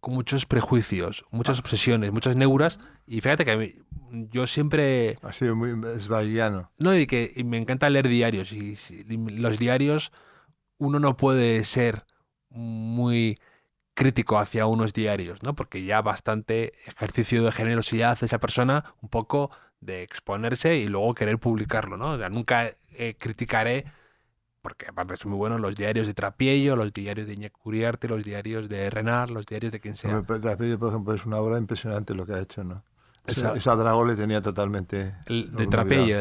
Speaker 2: con muchos prejuicios, muchas obsesiones, muchas neuras. Y fíjate que yo siempre...
Speaker 3: Ha sido muy sveigiano.
Speaker 2: No, y me encanta leer diarios. Y los diarios, uno no puede ser muy crítico hacia unos diarios, ¿no? Porque ya bastante ejercicio de generosidad hace esa persona, un poco de exponerse y luego querer publicarlo, ¿no? O sea, nunca criticaré, porque aparte son muy buenos los diarios de Trapiello, los diarios de Iñaki Uriarte, los diarios de Renard, los diarios de quien sea.
Speaker 3: Trapiello, por ejemplo, es una obra impresionante lo que ha hecho, ¿no?
Speaker 2: Eso
Speaker 3: a Dragó le tenía totalmente...
Speaker 2: de Trapiello.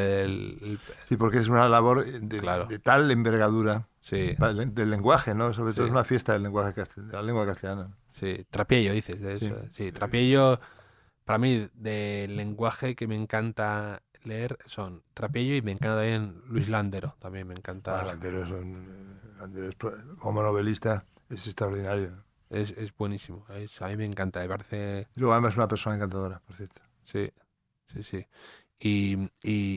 Speaker 3: Sí, porque es una labor
Speaker 2: Claro.
Speaker 3: de tal envergadura
Speaker 2: Sí.
Speaker 3: del lenguaje, ¿no? Sobre todo
Speaker 2: Sí.
Speaker 3: es una fiesta del lenguaje de la lengua castellana.
Speaker 2: Sí, Trapiello dices de eso. Sí, Trapiello, para mí, del lenguaje que me encanta leer son Trapiello, y me encanta también Luis Landero, también me encanta.
Speaker 3: Landero como novelista es extraordinario.
Speaker 2: Es buenísimo, a mí me encanta, me parece...
Speaker 3: Y luego además es una persona encantadora, por cierto.
Speaker 2: Sí. Y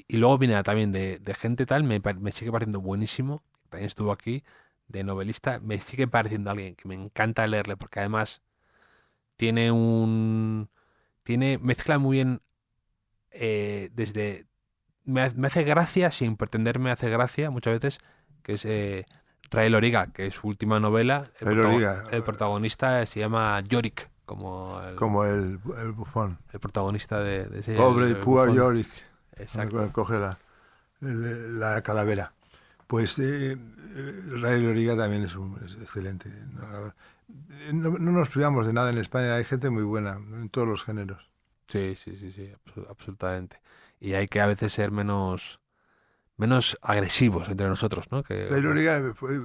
Speaker 2: luego viene también de gente tal, me sigue pareciendo buenísimo, también estuvo aquí, de novelista, me sigue pareciendo alguien que me encanta leerle, porque además mezcla muy bien, me hace gracia sin pretender me hace gracia muchas veces, que es Rael Origa, que es su última novela, el protagonista se llama Yorick,
Speaker 3: Como el bufón.
Speaker 2: el protagonista de ese...
Speaker 3: Pobre y
Speaker 2: el
Speaker 3: poor
Speaker 2: bufón.
Speaker 3: Yorick.
Speaker 2: Exacto.
Speaker 3: Coge la calavera. Pues Ray Loriga también es excelente narrador. No nos privamos de nada en España, hay gente muy buena en todos los géneros.
Speaker 2: Sí, absolutamente. Y hay que a veces ser menos agresivos entre nosotros, ¿no?
Speaker 3: Ray Loriga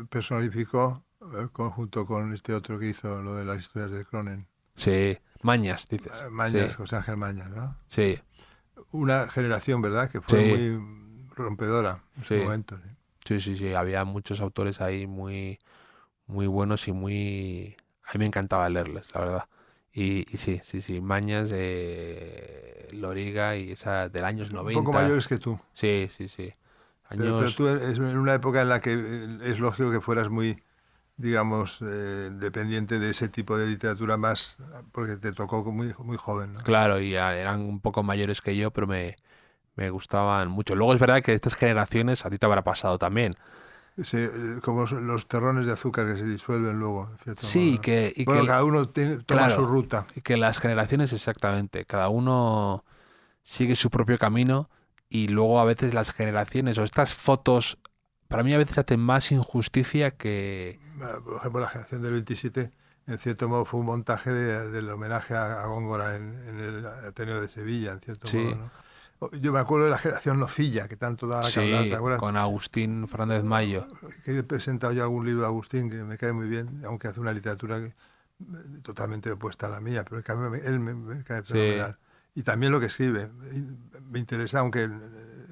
Speaker 3: personificó junto con este otro que hizo lo de las historias del Cronen.
Speaker 2: Sí, Mañas, dices.
Speaker 3: Mañas,
Speaker 2: Sí,
Speaker 3: José Ángel Mañas, ¿no?
Speaker 2: sí,
Speaker 3: Una generación, ¿verdad? Que fue
Speaker 2: Sí.
Speaker 3: muy rompedora en su
Speaker 2: Sí.
Speaker 3: momento. ¿Sí?
Speaker 2: sí. Había muchos autores ahí muy buenos y muy... A mí me encantaba leerles, la verdad. Y sí. Mañas, Loriga y esa del años
Speaker 3: Un
Speaker 2: 90.
Speaker 3: poco mayores que tú.
Speaker 2: Sí.
Speaker 3: Pero tú eres en una época en la que es lógico que fueras muy, digamos, dependiente de ese tipo de literatura más, porque te tocó muy, muy joven, ¿no?
Speaker 2: Claro, y eran un poco mayores que yo, pero me gustaban mucho. Luego es verdad que estas generaciones a ti te habrá pasado también.
Speaker 3: Como los terrones de azúcar que se disuelven luego, de cierto modo,
Speaker 2: Sí,
Speaker 3: ¿no?
Speaker 2: que
Speaker 3: Bueno, cada uno toma
Speaker 2: claro,
Speaker 3: su ruta.
Speaker 2: y que las generaciones exactamente, cada uno sigue su propio camino y luego a veces las generaciones o estas fotos, para mí a veces hacen más injusticia que...
Speaker 3: Por ejemplo, la generación del 27, en cierto modo, fue un montaje del homenaje a Góngora en el Ateneo de Sevilla, en cierto
Speaker 2: Sí.
Speaker 3: modo, ¿no? Yo me acuerdo de la generación Nocilla, que tanto daba que hablar, ¿te
Speaker 2: Sí,
Speaker 3: acuerdas?
Speaker 2: con Agustín Fernández Mayo.
Speaker 3: Que he presentado yo algún libro de Agustín que me cae muy bien, aunque hace una literatura totalmente opuesta a la mía, pero él me cae
Speaker 2: Sí.
Speaker 3: fenomenal. Y también lo que escribe, me interesa, aunque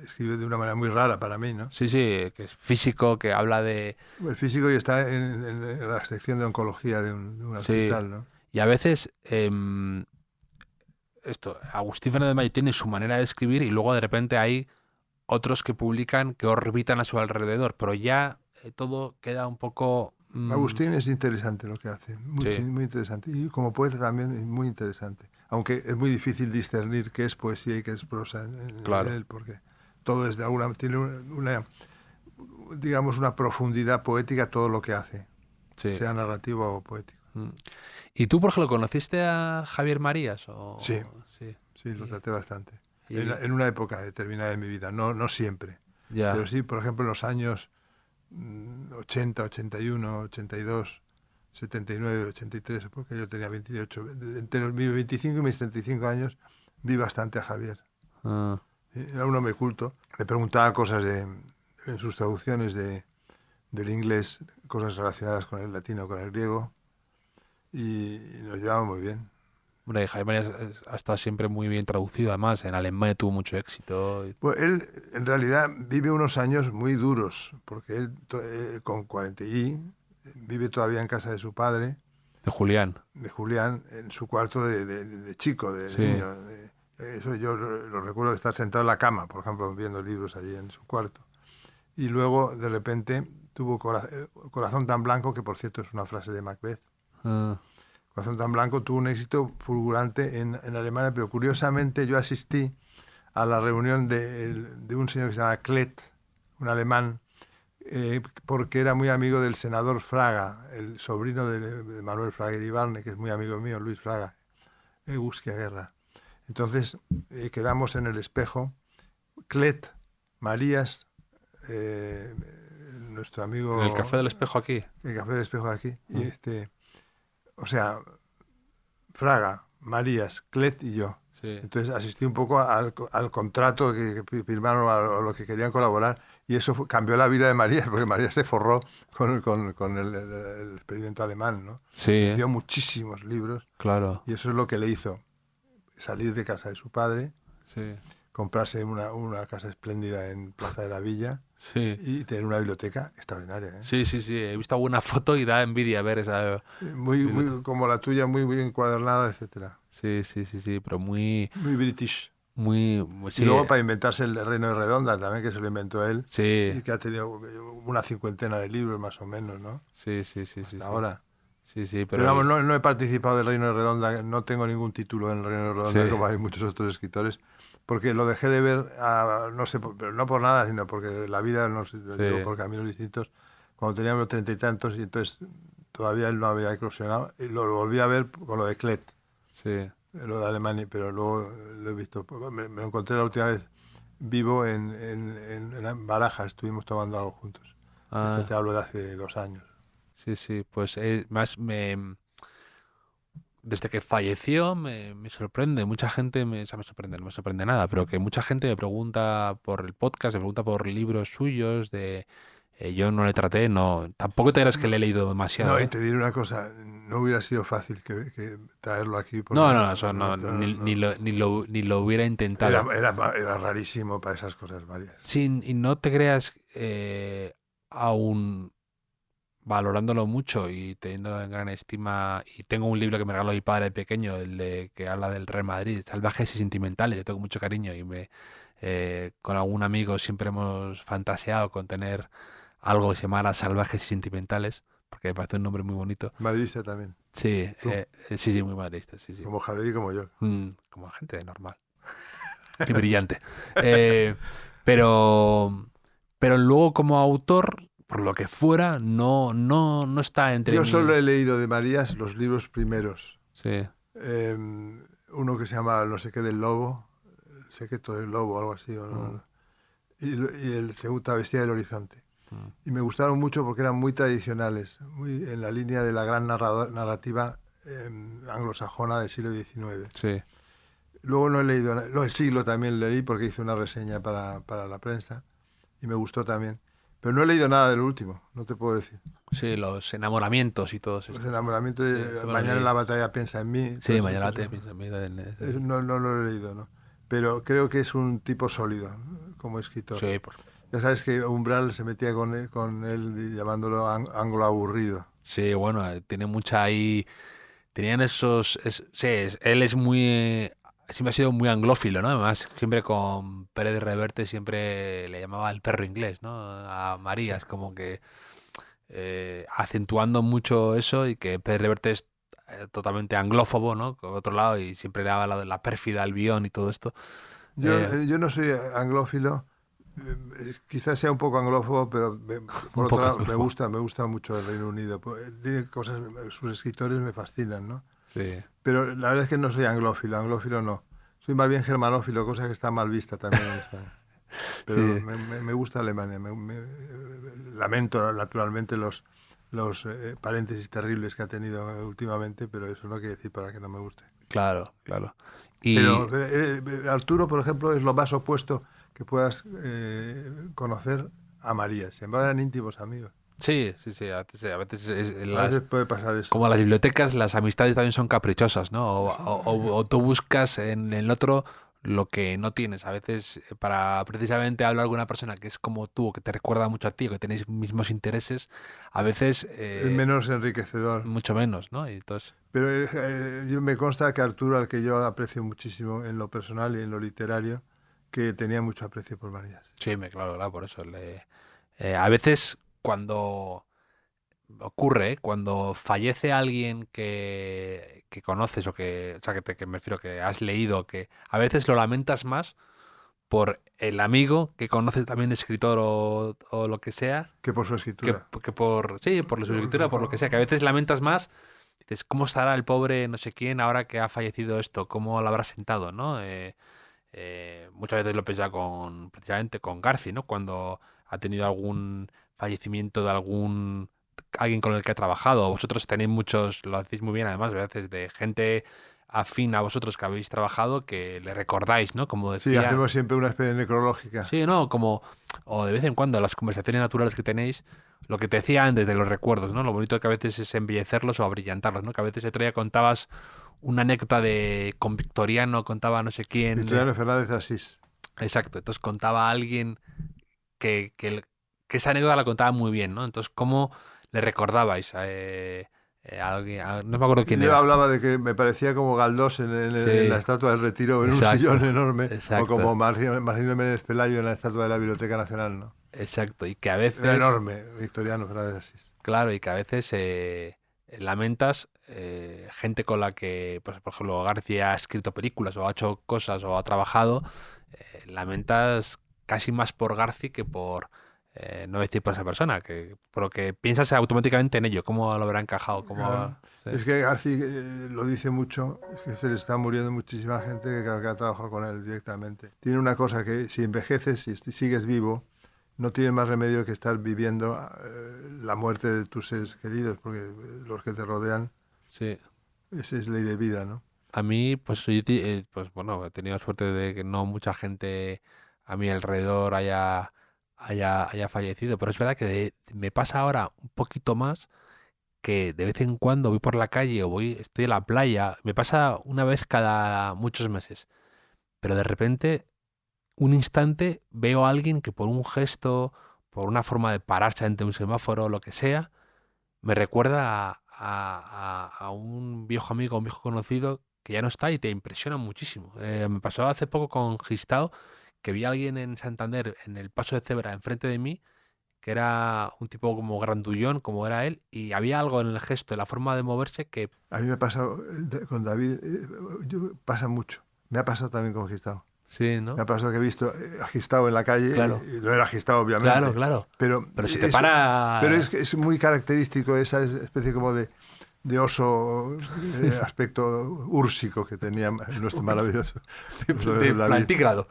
Speaker 3: escribe de una manera muy rara para mí, ¿no?
Speaker 2: Sí, que es físico, que habla de...
Speaker 3: El físico y está en la sección de oncología de un
Speaker 2: Sí.
Speaker 3: hospital, ¿no?
Speaker 2: Y a veces Agustín Fernández Mayo tiene su manera de escribir y luego de repente hay otros que publican que orbitan a su alrededor, pero ya todo queda un poco...
Speaker 3: Agustín es interesante lo que hace,
Speaker 2: Sí.
Speaker 3: muy interesante. Y como poeta también es muy interesante. Aunque es muy difícil discernir qué es poesía y qué es prosa en
Speaker 2: Claro.
Speaker 3: él, porque todo es de alguna tiene digamos, una profundidad poética todo lo que hace,
Speaker 2: Sí.
Speaker 3: sea narrativo o poético.
Speaker 2: ¿Y tú, por ejemplo, conociste a Javier Marías? O...
Speaker 3: Sí.
Speaker 2: Sí.
Speaker 3: Sí, lo traté bastante.
Speaker 2: Y-
Speaker 3: En una época determinada de mi vida, no siempre.
Speaker 2: Ya.
Speaker 3: Pero sí, por ejemplo, en los años 80, 81, 82, 79, 83, porque yo tenía 28. Entre mis 25 y mis 35 años vi bastante a Javier.
Speaker 2: Ah,
Speaker 3: Era un hombre culto. Le preguntaba cosas en sus traducciones del inglés, cosas relacionadas con el latino, con el griego, y nos llevaba muy bien.
Speaker 2: hombre, Javier Marías ha estado siempre muy bien traducido, además. En Alemania tuvo mucho éxito.
Speaker 3: Pues él, en realidad, vive unos años muy duros, porque él, con 40 vive todavía en casa de su padre,
Speaker 2: De Julián.
Speaker 3: de Julián, en su cuarto de chico, de
Speaker 2: Sí.
Speaker 3: niño. Eso yo lo recuerdo de estar sentado en la cama, por ejemplo, viendo libros allí en su cuarto. Y luego, de repente, tuvo corazón tan blanco, que por cierto es una frase de Macbeth.
Speaker 2: Ah,
Speaker 3: Corazón tan blanco tuvo un éxito fulgurante en Alemania, pero curiosamente yo asistí a la reunión de un señor que se llama Klett, un alemán, porque era muy amigo del senador Fraga, el sobrino de Manuel Fraga Iribarne, que es muy amigo mío, Luis Fraga, Egusquia Guerra. Entonces quedamos en el espejo, Klett, Marías, nuestro amigo...
Speaker 2: en el Café del Espejo aquí.
Speaker 3: El Café del Espejo de aquí. Y o sea, Fraga, Marías, Klett y yo.
Speaker 2: Sí.
Speaker 3: Entonces asistí un poco al contrato que firmaron a lo que querían colaborar y eso cambió la vida de Marías, porque Marías se forró con el experimento alemán, ¿no?
Speaker 2: Sí,
Speaker 3: Vendió muchísimos libros
Speaker 2: claro.
Speaker 3: y eso es lo que le hizo salir de casa de su padre,
Speaker 2: Sí.
Speaker 3: comprarse una casa espléndida en Plaza de la Villa
Speaker 2: Sí.
Speaker 3: y tener una biblioteca extraordinaria, ¿eh?
Speaker 2: Sí. He visto alguna foto y da envidia ver esa...
Speaker 3: Muy como la tuya, muy encuadernada, etcétera.
Speaker 2: Sí, pero muy...
Speaker 3: Muy british.
Speaker 2: sí.
Speaker 3: Y luego para inventarse el Reino de Redonda también, que se lo inventó él.
Speaker 2: Sí,
Speaker 3: Y que ha tenido una 50 de libros más o menos, ¿no?
Speaker 2: sí.
Speaker 3: Ahora.
Speaker 2: Sí,
Speaker 3: Pero vamos, no he participado del Reino de Redonda, no tengo ningún título en el Reino de Redonda,
Speaker 2: Sí.
Speaker 3: como hay muchos otros escritores, porque lo dejé de ver, no sé, pero no por nada, sino porque la vida nos llevó por caminos distintos. Cuando teníamos 30 y tantos, y entonces todavía él no había eclosionado, y lo volví a ver con lo de Klett.
Speaker 2: Sí.
Speaker 3: lo de Alemania, pero luego lo he visto. Me lo encontré la última vez vivo en Barajas, estuvimos tomando algo juntos. Esto
Speaker 2: Ah,
Speaker 3: te hablo de hace 2 años.
Speaker 2: sí, sí. Pues más desde que falleció me sorprende. Mucha gente o sea, me sorprende, no me sorprende nada, pero que mucha gente me pregunta por el podcast, me pregunta por libros suyos yo no le traté, no. Tampoco te creas que
Speaker 3: No,
Speaker 2: le he leído demasiado,
Speaker 3: no, y
Speaker 2: ¿eh?
Speaker 3: te diré una cosa, no hubiera sido fácil que traerlo aquí porque
Speaker 2: No,
Speaker 3: no,
Speaker 2: no, eso
Speaker 3: no,
Speaker 2: no, ni lo hubiera
Speaker 3: era,
Speaker 2: intentado.
Speaker 3: era rarísimo para esas cosas varias.
Speaker 2: Sí, y no te creas, aún valorándolo mucho y teniéndolo en gran estima, y tengo un libro que me regaló mi padre de pequeño, que habla del Real Madrid, Salvajes y Sentimentales, yo tengo mucho cariño con algún amigo siempre hemos fantaseado con tener algo que se llamara Salvajes y Sentimentales, porque me parece un nombre muy bonito.
Speaker 3: Madridista también,
Speaker 2: Sí,
Speaker 3: tú,
Speaker 2: sí, sí, muy madridista, sí, sí.
Speaker 3: como Javier y como yo.
Speaker 2: Como gente normal y brillante. Eh, pero, pero luego como autor, por lo que fuera, no está entre
Speaker 3: Yo
Speaker 2: mí.
Speaker 3: solo he leído de Marías los libros primeros.
Speaker 2: Sí.
Speaker 3: Uno que se llama no sé qué del lobo, el secreto del lobo, algo así.
Speaker 2: Mm,
Speaker 3: Y el segundo, Travesía del Horizonte.
Speaker 2: mm,
Speaker 3: Y me gustaron mucho porque eran muy tradicionales, muy en la línea de la gran narrativa anglosajona del siglo XIX.
Speaker 2: sí.
Speaker 3: Luego no he leído, El siglo también leí porque hice una reseña para la prensa y me gustó también. Pero no he leído nada del último, no te puedo decir.
Speaker 2: Sí, los enamoramientos y todos
Speaker 3: Los
Speaker 2: estos.
Speaker 3: enamoramientos
Speaker 2: Sí,
Speaker 3: de
Speaker 2: eso me lo
Speaker 3: Mañana en
Speaker 2: leí.
Speaker 3: la batalla piensa en mí,
Speaker 2: Sí,
Speaker 3: todas esas
Speaker 2: mañana te
Speaker 3: cosas.
Speaker 2: pienso en mí, también.
Speaker 3: No, no lo he leído, ¿no? Pero creo que es un tipo sólido, ¿no? Como escritor.
Speaker 2: Sí,
Speaker 3: Ya sabes que Umbral se metía con él llamándolo ángulo aburrido.
Speaker 2: sí, bueno, tiene mucha ahí. Tenían sí, él es muy. Siempre ha sido muy anglófilo, ¿no? Además, siempre con Pérez Reverte siempre le llamaba el perro inglés, ¿no? A
Speaker 3: Sí.
Speaker 2: Marías, como que acentuando mucho eso y que Pérez Reverte es totalmente anglófobo, ¿no? Por otro lado, y siempre le daba la pérfida Albión y todo esto. Eh,
Speaker 3: Yo no soy anglófilo, quizás sea un poco anglófobo, pero por
Speaker 2: un
Speaker 3: otro
Speaker 2: poco
Speaker 3: lado
Speaker 2: anglófobo.
Speaker 3: me gusta mucho el Reino Unido. Tiene cosas, sus escritores me fascinan, ¿no?
Speaker 2: Sí.
Speaker 3: Pero la verdad es que no soy anglófilo no. Soy más bien germanófilo, cosa que está mal vista también en España. Pero
Speaker 2: Sí,
Speaker 3: me gusta Alemania. Lamento naturalmente los paréntesis terribles que ha tenido últimamente, pero eso no quiere decir para que no me guste.
Speaker 2: claro, claro. Y
Speaker 3: Pero Arturo, por ejemplo, es lo más opuesto que puedas conocer a María. Sin embargo, eran íntimos amigos.
Speaker 2: sí, sí, sí, a veces
Speaker 3: A veces puede pasar eso.
Speaker 2: como las bibliotecas, las amistades también son caprichosas, ¿no? O tú buscas en el otro lo que no tienes. A veces, para precisamente hablar con una persona que es como tú, o que te recuerda mucho a ti, o que tenéis mismos intereses, a veces
Speaker 3: Es menos enriquecedor.
Speaker 2: mucho menos, ¿no? Y entonces,
Speaker 3: Pero me consta que Arturo, al que yo aprecio muchísimo en lo personal y en lo literario, que tenía mucho aprecio por Marías.
Speaker 2: sí, claro, claro, por eso. A veces cuando ocurre, cuando fallece alguien que conoces o sea, que me refiero que has leído, que a veces lo lamentas más por el amigo que conoces también escritor o lo que sea,
Speaker 3: Que por su
Speaker 2: que,
Speaker 3: escritura.
Speaker 2: que por, sí, por la su escritura, por lo que sea, que a veces lamentas más, dices, ¿cómo estará el pobre no sé quién ahora que ha fallecido esto? ¿Cómo lo habrá sentado, no? Muchas veces lo he pensado precisamente con Garci, ¿no? Cuando ha tenido algún fallecimiento de alguien con el que ha trabajado. Vosotros tenéis muchos, lo hacéis muy bien además, a veces de gente afín a vosotros que habéis trabajado que le recordáis, ¿no? Como
Speaker 3: Sí,
Speaker 2: decía,
Speaker 3: hacemos siempre una especie necrológica.
Speaker 2: sí, ¿no? O de vez en cuando las conversaciones naturales que tenéis, lo que te decía antes de los recuerdos, ¿no? Lo bonito que a veces es embellecerlos o abrillantarlos, ¿no? Que a veces otro día contabas una anécdota con Victoriano, contaba no sé quién.
Speaker 3: Victoriano Fernández de Asís.
Speaker 2: Exacto, entonces contaba a alguien que esa anécdota la contaba muy bien, ¿no? Entonces, ¿cómo le recordabais a alguien? No me acuerdo quién
Speaker 3: Yo
Speaker 2: era.
Speaker 3: hablaba de que me parecía como Galdós en la
Speaker 2: Sí,
Speaker 3: Estatua del Retiro, en un
Speaker 2: exacto,
Speaker 3: sillón enorme, o como
Speaker 2: exacto,
Speaker 3: Martín de Méndez Pelayo en la Estatua de la Biblioteca Nacional, ¿no?
Speaker 2: exacto. Y que a
Speaker 3: Era
Speaker 2: veces,
Speaker 3: enorme, Victoriano Fernández de Asís.
Speaker 2: claro, y que a veces lamentas gente con la que, pues, por ejemplo, García ha escrito películas o ha hecho cosas o ha trabajado, lamentas casi más por Garci que por no decir por esa persona, pero que piensas automáticamente en ello, cómo lo habrá encajado,
Speaker 3: Claro.
Speaker 2: sí.
Speaker 3: Es que García lo dice mucho, es que se le está muriendo muchísima gente que ha trabajado con él directamente. Tiene una cosa que si envejeces, si sigues vivo, no tiene más remedio que estar viviendo la muerte de tus seres queridos, porque los que te rodean,
Speaker 2: Sí.
Speaker 3: esa es ley de vida, ¿no?
Speaker 2: A mí, pues, pues bueno, he tenido suerte de que no mucha gente a mi alrededor haya fallecido, pero es verdad que me pasa ahora un poquito más que de vez en cuando voy por la calle o estoy en la playa, me pasa una vez cada muchos meses, pero de repente, un instante, veo a alguien que por un gesto, por una forma de pararse ante un semáforo, lo que sea, me recuerda a un viejo amigo, un viejo conocido que ya no está y te impresiona muchísimo. Me pasó hace poco con Gistao, que vi a alguien en Santander en el paso de cebra enfrente de mí, que era un tipo como grandullón, como era él, y había algo en el gesto, en la forma de moverse que...
Speaker 3: A mí me ha pasado con David, pasa mucho. Me ha pasado también con Gistao.
Speaker 2: Sí, ¿no?
Speaker 3: Me ha pasado que he visto a Gistao en la calle,
Speaker 2: Claro.
Speaker 3: y no era Gistao obviamente.
Speaker 2: Claro, claro.
Speaker 3: Pero
Speaker 2: si te para...
Speaker 3: Pero es muy característico esa especie como de oso, aspecto úrsico que tenía nuestro maravilloso.
Speaker 2: de plantígrado.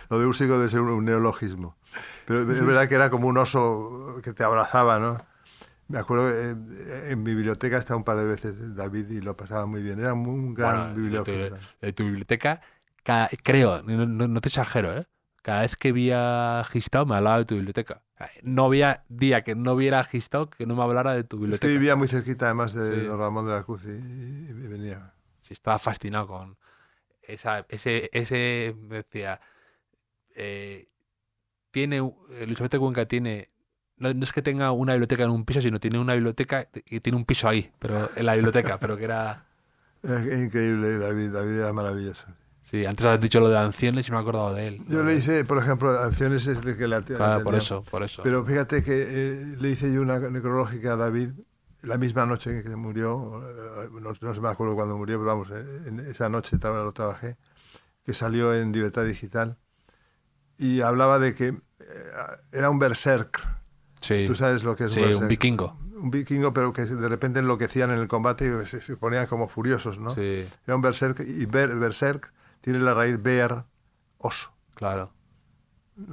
Speaker 3: Lo de úrsico debe ser un neologismo. Pero es verdad que era como un oso que te abrazaba, ¿no? Me acuerdo en mi biblioteca estaba un par de veces David y lo pasaba muy bien. Era un gran bibliófilo.
Speaker 2: De tu biblioteca, creo, no te exagero, ¿eh? Cada vez que vi a Gistao me hablaba de tu biblioteca. No había día que no viera a Gistao que no me hablara de tu
Speaker 3: Es
Speaker 2: biblioteca.
Speaker 3: que vivía muy cerquita además de
Speaker 2: Sí.
Speaker 3: don Ramón de la Cruz y venía.
Speaker 2: Sí, estaba fascinado con ese me decía, Elizabeth Cuenca tiene, no es que tenga una biblioteca en un piso, sino tiene una biblioteca y tiene un piso ahí, pero en la biblioteca, pero que era...
Speaker 3: Increíble, David era maravilloso.
Speaker 2: Sí, antes has dicho lo de Ancianes y me he acordado de él.
Speaker 3: Yo le hice, por ejemplo, Acciones es el que la
Speaker 2: Claro, por eso.
Speaker 3: Pero fíjate que le hice yo una necrológica a David la misma noche que murió, no se me acuerdo cuándo murió, pero vamos, en esa noche lo trabajé, que salió en Libertad Digital, y hablaba de que era un berserk.
Speaker 2: Sí.
Speaker 3: ¿Tú sabes lo que es
Speaker 2: Sí,
Speaker 3: un berserk?
Speaker 2: un vikingo.
Speaker 3: Un vikingo, pero que de repente enloquecían en el combate y se ponían como furiosos, ¿no?
Speaker 2: Sí,
Speaker 3: Era un berserk, y berserk tiene la raíz bear, oso.
Speaker 2: claro.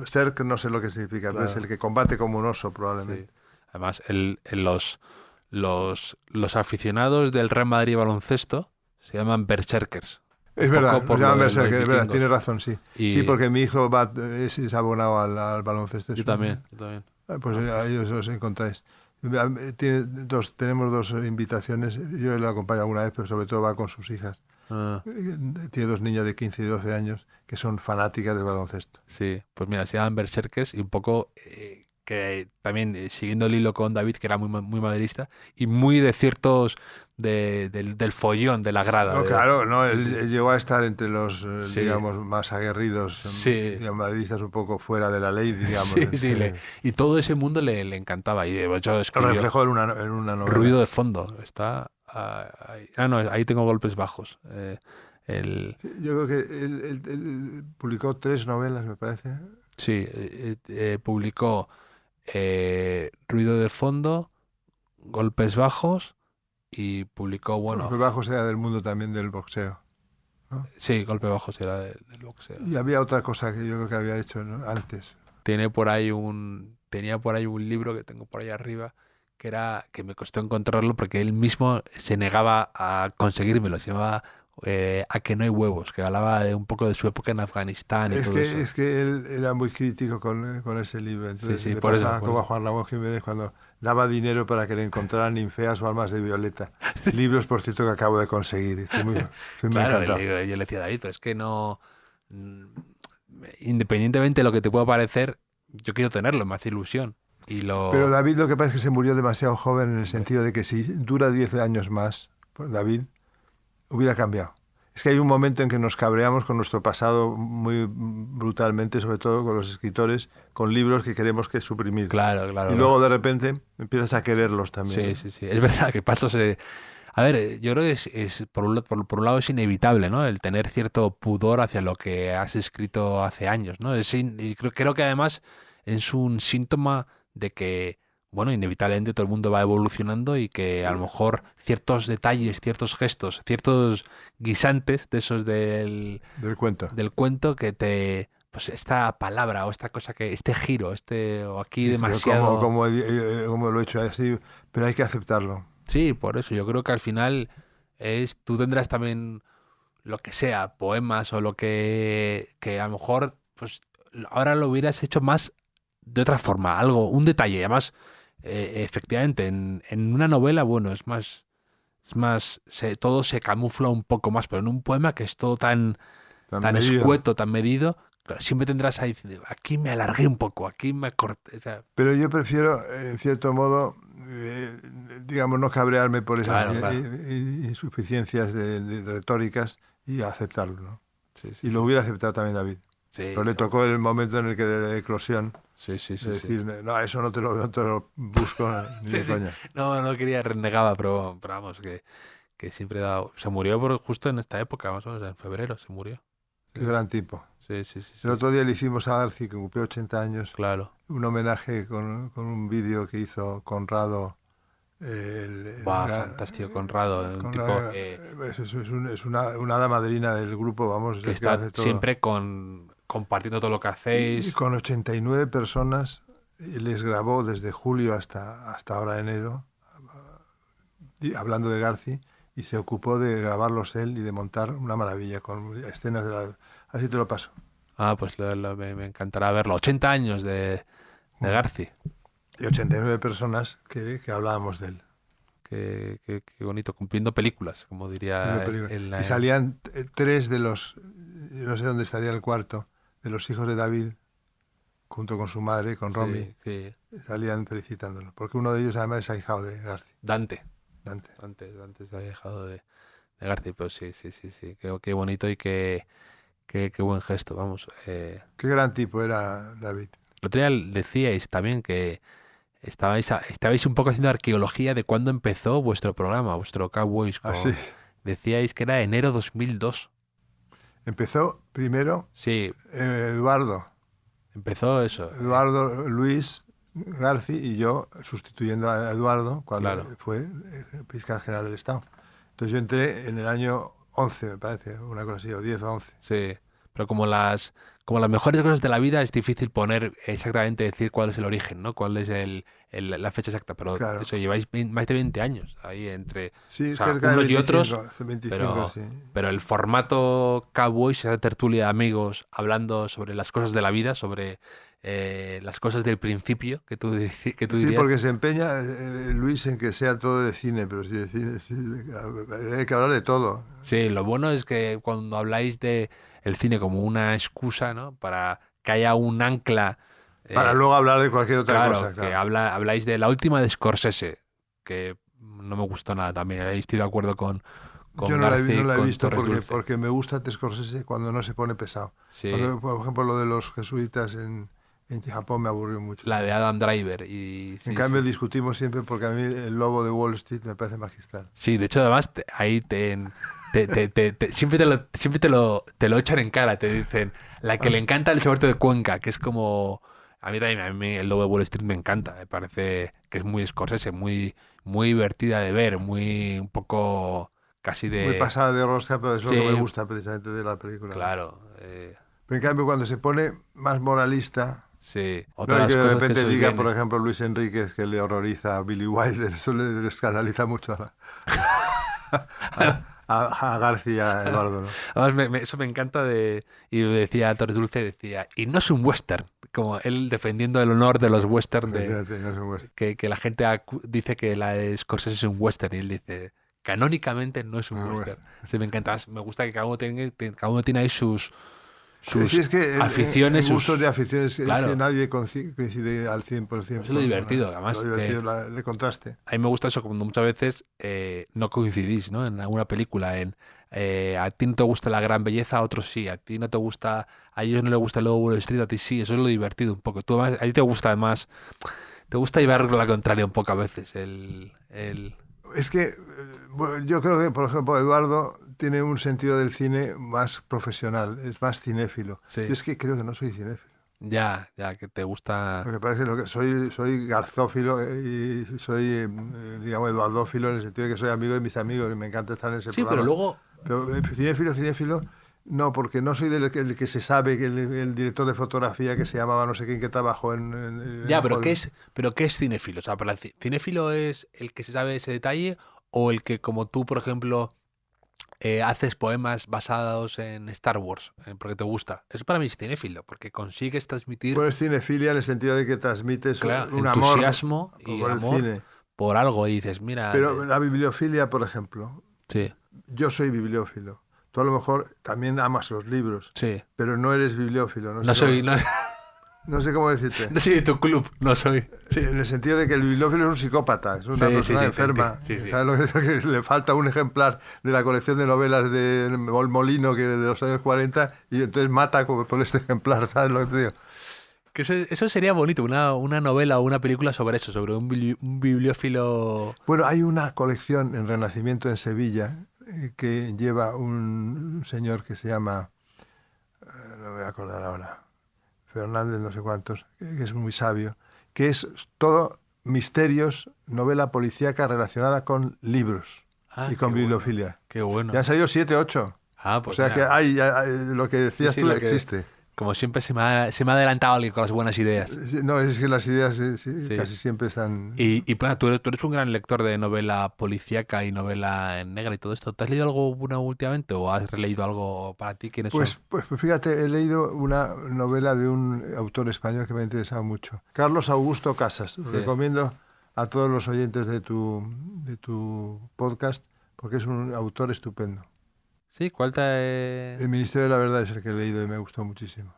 Speaker 3: Serk no sé lo que significa, pero es el que combate como un oso, probablemente.
Speaker 2: Sí. Además, los aficionados del Real Madrid baloncesto se llaman berserkers.
Speaker 3: Es verdad,
Speaker 2: por
Speaker 3: se llaman
Speaker 2: lo de
Speaker 3: berserk,
Speaker 2: los
Speaker 3: es verdad,
Speaker 2: vikingos.
Speaker 3: tienes razón, sí.
Speaker 2: Y-
Speaker 3: Sí, porque mi hijo es abonado al baloncesto.
Speaker 2: Yo también.
Speaker 3: Pues ahí os encontráis. Tenemos dos invitaciones. Yo le acompaño alguna vez, pero sobre todo va con sus hijas.
Speaker 2: Ah,
Speaker 3: Tiene dos niñas de 15 y 12 años que son fanáticas del baloncesto.
Speaker 2: sí, pues mira, se llaman berserkers y un poco que también siguiendo el hilo con David, que era muy maderista y muy de ciertos del follón, de la grada.
Speaker 3: No, claro, no,
Speaker 2: sí,
Speaker 3: él llegó a estar entre los,
Speaker 2: Sí.
Speaker 3: digamos, más aguerridos,
Speaker 2: Sí.
Speaker 3: digamos, madridistas un poco fuera de la ley, digamos.
Speaker 2: Sí, y todo ese mundo le encantaba. Y de hecho
Speaker 3: Lo
Speaker 2: escribió
Speaker 3: reflejó en una novela.
Speaker 2: Ruido de fondo. Está ahí. No, ahí tengo golpes bajos.
Speaker 3: Sí, yo creo que él publicó 3 novelas, me parece.
Speaker 2: Sí, publicó Ruido de fondo, Golpes bajos y publicó, bueno,
Speaker 3: Los bajos era del mundo también del boxeo.
Speaker 2: sí, Golpes bajos era del boxeo.
Speaker 3: Y había otra cosa que yo creo que había hecho, ¿no?, antes.
Speaker 2: Tenía por ahí un libro que tengo por ahí arriba que me costó encontrarlo porque él mismo se negaba a conseguírmelo. Se llamaba A que no hay huevos, que hablaba de un poco de su época en Afganistán y todo eso.
Speaker 3: Es que él era muy crítico con ese libro. Entonces
Speaker 2: Sí,
Speaker 3: le
Speaker 2: por eso,
Speaker 3: pasaba
Speaker 2: por
Speaker 3: como a
Speaker 2: eso.
Speaker 3: Juan Ramón Jiménez cuando daba dinero para que le encontraran ninfeas o almas de violeta. Libros, por cierto, que acabo de conseguir. Estoy muy
Speaker 2: Claro,
Speaker 3: encantado.
Speaker 2: yo le decía a David, pero es que no. Independientemente de lo que te pueda parecer, yo quiero tenerlo, me hace ilusión.
Speaker 3: Pero David, lo que pasa es que se murió demasiado joven en el sentido de que si dura 10 años más, pues David hubiera cambiado. Es que hay un momento en que nos cabreamos con nuestro pasado muy brutalmente, sobre todo con los escritores, con libros que queremos que suprimir.
Speaker 2: Claro.
Speaker 3: Y luego de repente empiezas a quererlos también.
Speaker 2: Sí. Es verdad que pasos. A ver, yo creo que es por un lado es inevitable, ¿no? El tener cierto pudor hacia lo que has escrito hace años, ¿no? Y creo que además es un síntoma de que, bueno, inevitablemente todo el mundo va evolucionando y que a lo mejor ciertos detalles, ciertos gestos, ciertos guisantes de esos
Speaker 3: Del cuento.
Speaker 2: del cuento que te... Pues esta palabra o esta cosa que... Este giro, o aquí demasiado...
Speaker 3: Como lo he hecho así, pero hay que aceptarlo.
Speaker 2: Sí, por eso. Yo creo que al final tú tendrás también lo que sea, poemas o lo que a lo mejor, pues ahora lo hubieras hecho más de otra forma, un detalle. Además, efectivamente, en una novela, bueno, todo se camufla un poco más, pero en un poema que es todo tan
Speaker 3: medido.
Speaker 2: escueto, tan medido, claro, siempre tendrás ahí, aquí me alargué un poco, aquí me corté. O sea,
Speaker 3: Pero yo prefiero, en cierto modo, digamos, no cabrearme por esas insuficiencias de retóricas y aceptarlo, ¿no?
Speaker 2: sí,
Speaker 3: Y lo hubiera aceptado también David.
Speaker 2: sí,
Speaker 3: Pero le tocó el momento en el que de eclosión,
Speaker 2: sí,
Speaker 3: de decir, no, eso no te lo busco ni de coña.
Speaker 2: No quería, renegaba, pero vamos, que siempre he dado... Se murió justo en esta época, más o menos, en febrero se murió.
Speaker 3: Qué gran tipo.
Speaker 2: Sí.
Speaker 3: El otro día le hicimos a Garci, que cumplió 80 años,
Speaker 2: Claro.
Speaker 3: un homenaje con un vídeo que hizo Conrado.
Speaker 2: Fantástico, Conrado. Un tipo
Speaker 3: es una hada madrina del grupo, vamos.
Speaker 2: que está
Speaker 3: hace todo.
Speaker 2: siempre compartiendo todo lo que hacéis.
Speaker 3: Y con 89 personas, y les grabó desde julio hasta ahora enero, hablando de Garci, y se ocupó de grabarlos él y de montar una maravilla con escenas Así te lo paso.
Speaker 2: Pues me encantará verlo. 80 años de Garci.
Speaker 3: Y 89 personas que hablábamos de él.
Speaker 2: Qué bonito, cumpliendo películas, como diría
Speaker 3: Y salían 3 de los, no sé dónde estaría el cuarto, de los hijos de David, junto con su madre, con Romy, salían felicitándolo. Porque uno de ellos además es ahijado de Garci.
Speaker 2: Dante se ha dejado de Garci, pero sí. Qué bonito y qué buen gesto, vamos.
Speaker 3: Qué gran tipo era David.
Speaker 2: El otro día decíais también que estabais un poco haciendo arqueología de cuándo empezó vuestro programa, vuestro Cowboys.
Speaker 3: Sí.
Speaker 2: Decíais que era enero 2002.
Speaker 3: Empezó primero Eduardo.
Speaker 2: Empezó eso.
Speaker 3: Eduardo Luis Garci y yo sustituyendo a Eduardo cuando fue fiscal general del Estado. Entonces yo entré en el año 11, me parece, una cosa así, o 10 o 11.
Speaker 2: Sí, pero como las mejores cosas de la vida es difícil poner exactamente, decir cuál es el origen, ¿no? Cuál es la fecha exacta, pero eso, lleváis más de 20 años ahí entre
Speaker 3: cerca
Speaker 2: unos
Speaker 3: de 25,
Speaker 2: y otros,
Speaker 3: 25,
Speaker 2: pero el formato Cowboys, esa tertulia de amigos hablando sobre las cosas de la vida, sobre las cosas del principio que tú dirías.
Speaker 3: Sí, porque se empeña Luis en que sea todo de cine, pero hay que hablar de todo.
Speaker 2: Sí, lo bueno es que cuando habláis de el cine como una excusa, ¿no? Para que haya un ancla.
Speaker 3: Para luego hablar de cualquier otra cosa.
Speaker 2: Claro, que habláis de la última de Scorsese, que no me gustó nada también. Estoy de acuerdo con
Speaker 3: yo no
Speaker 2: Garci,
Speaker 3: la he visto
Speaker 2: Torres
Speaker 3: porque me gusta Scorsese cuando no se pone pesado.
Speaker 2: Sí.
Speaker 3: Cuando, por ejemplo, lo de los jesuitas en Japón me aburrió mucho.
Speaker 2: La de Adam Driver. En
Speaker 3: cambio discutimos siempre porque a mí El Lobo de Wall Street me parece magistral.
Speaker 2: Sí, de hecho además ahí siempre te lo echan en cara, te dicen la que le encanta el Soberto de Cuenca, que es como... A mí El Lobo de Wall Street me encanta, me parece que es muy Scorsese, muy divertida de ver, un poco casi de...
Speaker 3: Muy pasada de rosca, pero es lo que me gusta precisamente de la película.
Speaker 2: Claro.
Speaker 3: Pero en cambio cuando se pone más moralista...
Speaker 2: Sí.
Speaker 3: No, que de repente diga, por ejemplo, Luis Enríquez que le horroriza a Billy Wilder, eso le escandaliza mucho a García, a Eduardo, ¿no?
Speaker 2: Además, eso me encanta y decía Torres Dulce, decía, y no es un western, como él defendiendo el honor de los westerns,
Speaker 3: no es un western.
Speaker 2: Que la gente dice que la de Scorsese es un western, y él dice, canónicamente no es un western. Sí, me encanta, me gusta que cada uno tiene ahí sus
Speaker 3: es que
Speaker 2: aficiones,
Speaker 3: gustos de aficiones,
Speaker 2: claro.
Speaker 3: Es que nadie coincide al 100%.
Speaker 2: Es lo divertido, además.
Speaker 3: Lo divertido, el contraste.
Speaker 2: A mí me gusta eso, cuando muchas veces no coincidís, ¿no? En alguna película, a ti no te gusta La Gran Belleza, a otros sí, a ti no te gusta, a ellos no les gusta el Lobo de Wall Street, a ti sí, eso es lo divertido un poco. A ti te gusta además, te gusta llevar la contraria un poco a veces,
Speaker 3: Es que yo creo que, por ejemplo, Eduardo tiene un sentido del cine más profesional, es más cinéfilo.
Speaker 2: Sí.
Speaker 3: Yo es que creo que no soy cinéfilo.
Speaker 2: Ya, que te gusta.
Speaker 3: Lo que pasa es que soy garzófilo y soy, digamos, eduardófilo en el sentido de que soy amigo de mis amigos y me encanta estar en ese
Speaker 2: Sí,
Speaker 3: programa.
Speaker 2: pero luego.
Speaker 3: Pero cinéfilo, no, porque no soy el que se sabe, que el director de fotografía que se llamaba no sé quién, que trabajó
Speaker 2: Ya,
Speaker 3: en
Speaker 2: pero
Speaker 3: Hollywood.
Speaker 2: ¿qué es cinéfilo? O sea, ¿cinéfilo es el que se sabe ese detalle o el que, como tú, por ejemplo, haces poemas basados en Star Wars, porque te gusta? Eso para mí es cinéfilo, porque consigues transmitir,
Speaker 3: Bueno, es cinefilia en el sentido de que transmites
Speaker 2: claro,
Speaker 3: un amor
Speaker 2: entusiasmo y
Speaker 3: por el
Speaker 2: amor
Speaker 3: cine.
Speaker 2: por algo y dices, mira,
Speaker 3: Pero la bibliofilia, por ejemplo,
Speaker 2: sí,
Speaker 3: yo soy bibliófilo. Tú a lo mejor también amas los libros,
Speaker 2: sí.
Speaker 3: pero no eres bibliófilo.
Speaker 2: No soy,
Speaker 3: No sé cómo decirte.
Speaker 2: no soy de tu club, no soy. Sí.
Speaker 3: En el sentido de que el bibliófilo es un psicópata, es una
Speaker 2: Sí,
Speaker 3: persona
Speaker 2: sí, te
Speaker 3: enferma.
Speaker 2: entiendo. Sí, sí.
Speaker 3: ¿Sabes lo que digo? Que le falta un ejemplar de la colección de novelas de Molino que de los años 40 y entonces mata por este ejemplar, ¿sabes lo que te digo?
Speaker 2: Que eso sería bonito, una novela o una película sobre eso, sobre un bibliófilo.
Speaker 3: Bueno, hay una colección en Renacimiento en Sevilla que lleva un señor que se llama, no me voy a acordar ahora, Fernández no sé cuántos, que es muy sabio, que es todo misterios, novela policíaca relacionada con libros
Speaker 2: Ah,
Speaker 3: y con
Speaker 2: qué bueno,
Speaker 3: bibliofilia.
Speaker 2: qué bueno.
Speaker 3: Ya han salido 7, 8.
Speaker 2: Ah,
Speaker 3: O
Speaker 2: pues
Speaker 3: sea
Speaker 2: mira,
Speaker 3: que lo que decías
Speaker 2: sí,
Speaker 3: tú
Speaker 2: lo que-
Speaker 3: existe.
Speaker 2: como siempre se me ha adelantado alguien con las buenas ideas.
Speaker 3: No, es que las ideas
Speaker 2: Sí.
Speaker 3: casi siempre están...
Speaker 2: Y pues, tú eres un gran lector de novela policíaca y novela en negra y todo esto. ¿Te has leído alguna últimamente o has releído algo para ti? ¿Quiénes
Speaker 3: Pues
Speaker 2: son?
Speaker 3: fíjate, he leído una novela de un autor español que me ha interesado mucho. Carlos Augusto Casas. Lo
Speaker 2: Sí.
Speaker 3: recomiendo a todos los oyentes de tu podcast porque es un autor estupendo.
Speaker 2: Sí, ¿cuál te...?
Speaker 3: El Ministerio de la Verdad es el que he leído y me gustó muchísimo.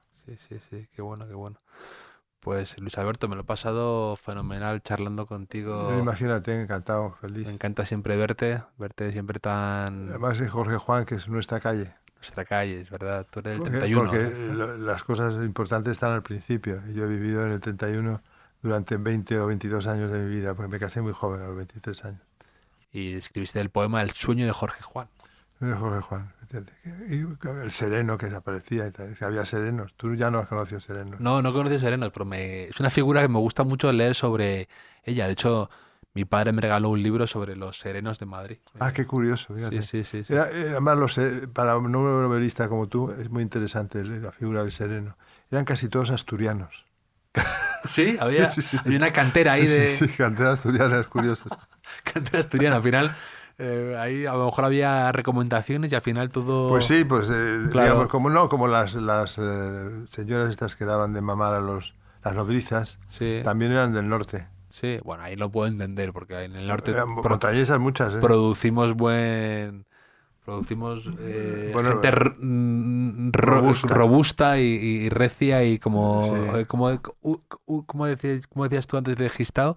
Speaker 2: Sí, qué bueno, qué bueno. Pues Luis Alberto, me lo he pasado fenomenal charlando contigo.
Speaker 3: Imagínate, encantado, feliz.
Speaker 2: Me encanta siempre verte siempre tan...
Speaker 3: Además de Jorge Juan, que es nuestra calle.
Speaker 2: Nuestra calle, es verdad. Tú eres el
Speaker 3: Porque,
Speaker 2: 31.
Speaker 3: porque las cosas importantes están al principio. Y yo he vivido en el 31 durante 20 o 22 años de mi vida, porque me casé muy joven, a los 23 años.
Speaker 2: Y escribiste el poema El sueño de Jorge Juan.
Speaker 3: Jorge Juan, fíjate, y el sereno que desaparecía y tal, que había serenos. Tú ya no has conocido serenos.
Speaker 2: No, no conocí Serenos, pero es una figura que me gusta mucho leer sobre ella. De hecho, mi padre me regaló un libro sobre los serenos de Madrid.
Speaker 3: Ah, qué curioso, fíjate.
Speaker 2: Sí.
Speaker 3: Además, para un novelista como tú, es muy interesante la figura del sereno. Eran casi todos asturianos.
Speaker 2: Sí, había una cantera ahí
Speaker 3: Sí, cantera asturiana, es curioso.
Speaker 2: cantera asturiana. Al final, ahí a lo mejor había recomendaciones y al final todo...
Speaker 3: Pues sí,
Speaker 2: Claro.
Speaker 3: digamos, como las señoras estas que daban de mamar a las nodrizas,
Speaker 2: Sí,
Speaker 3: también eran del norte.
Speaker 2: sí. Bueno, ahí lo puedo entender porque en el norte
Speaker 3: Montañesas muchas, ¿eh?
Speaker 2: producimos
Speaker 3: Bueno,
Speaker 2: gente
Speaker 3: robusta.
Speaker 2: robusta y recia y como
Speaker 3: Sí.
Speaker 2: ¿cómo decías tú antes de Gistao?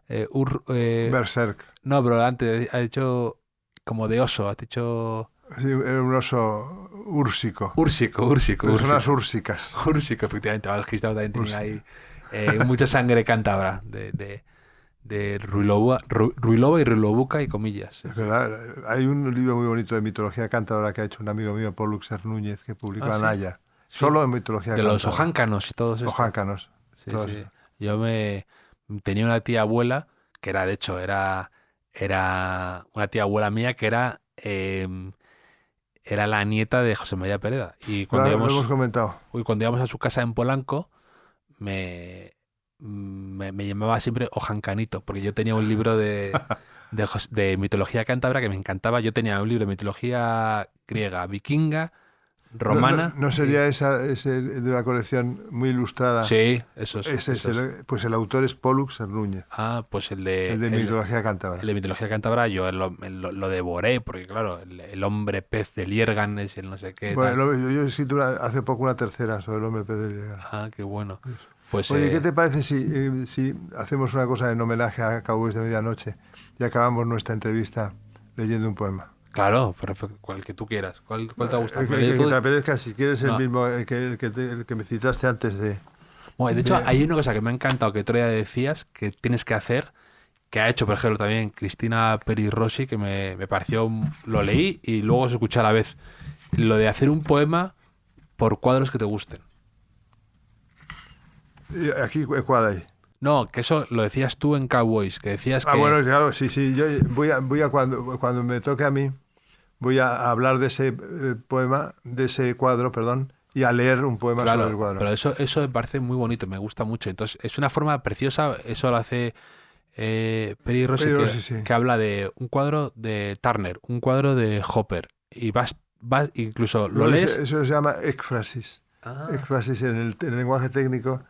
Speaker 3: Berserk.
Speaker 2: No, pero antes ha dicho como de oso, has dicho
Speaker 3: Sí, era un oso úrsico.
Speaker 2: úrsico.
Speaker 3: Personas úrsicas.
Speaker 2: Úrsico, efectivamente. El Gistao también tenía
Speaker 3: Úrsico.
Speaker 2: ahí mucha sangre cántabra de Ruilova y Ruilobuca y comillas.
Speaker 3: Es verdad, hay un libro muy bonito de mitología cántabra que ha hecho un amigo mío, Paul Luxer Núñez, que publicó
Speaker 2: Ah,
Speaker 3: en
Speaker 2: sí.
Speaker 3: Haya.
Speaker 2: Sí.
Speaker 3: Solo en mitología
Speaker 2: De
Speaker 3: cántabra.
Speaker 2: los ojáncanos y todos estos.
Speaker 3: Ojáncanos.
Speaker 2: Sí,
Speaker 3: todos.
Speaker 2: sí. Yo tenía una tía abuela que era, de hecho, era una tía abuela mía que era la nieta de José María Pereda. Y cuando
Speaker 3: Claro, lo hemos
Speaker 2: íbamos,
Speaker 3: comentado.
Speaker 2: cuando íbamos a su casa en Polanco, me llamaba siempre Ojancanito, porque yo tenía un libro de mitología cántabra que me encantaba. Yo tenía un libro de mitología griega, vikinga, romana.
Speaker 3: ¿No sería ese de la colección muy ilustrada?
Speaker 2: Sí, eso es.
Speaker 3: Ese es pues el autor es Paul Luxer Núñez,
Speaker 2: Ah, pues
Speaker 3: el de mitología cántabra.
Speaker 2: el de mitología cántabra yo lo devoré, porque claro, el hombre pez de Liergan es el no sé qué.
Speaker 3: Bueno,
Speaker 2: tal.
Speaker 3: yo he escrito hace poco una tercera sobre el hombre pez de Liergan.
Speaker 2: Ah, qué bueno. Pues
Speaker 3: Oye, ¿qué te parece si hacemos una cosa en homenaje a Cowboys de Medianoche y acabamos nuestra entrevista leyendo un poema?
Speaker 2: claro, perfecto, cual que tú quieras. ¿Cuál te gusta?
Speaker 3: El que te apetezca, si quieres
Speaker 2: No.
Speaker 3: el mismo, el que me citaste antes de...
Speaker 2: Bueno, de hecho, hay una cosa que me ha encantado que tú ya decías que tienes que hacer, que ha hecho, por ejemplo, también Cristina Peri Rossi, que me pareció, lo leí y luego se escuché a la vez, lo de hacer un poema por cuadros que te gusten.
Speaker 3: ¿Y aquí cuál hay?
Speaker 2: No, que eso lo decías tú en Cowboys, que decías que...
Speaker 3: Bueno, claro, sí. Yo voy a cuando me toque a mí, voy a hablar de ese poema, de ese cuadro, perdón, y a leer un poema
Speaker 2: Claro,
Speaker 3: sobre el cuadro.
Speaker 2: pero eso me parece muy bonito, me gusta mucho. Entonces, es una forma preciosa, eso lo hace Peri Rossi,
Speaker 3: Peri Rossi, sí.
Speaker 2: que habla de un cuadro de Turner, un cuadro de Hopper, y vas incluso lo lees...
Speaker 3: Eso se llama ekfrasis. Ekfrasis en el lenguaje técnico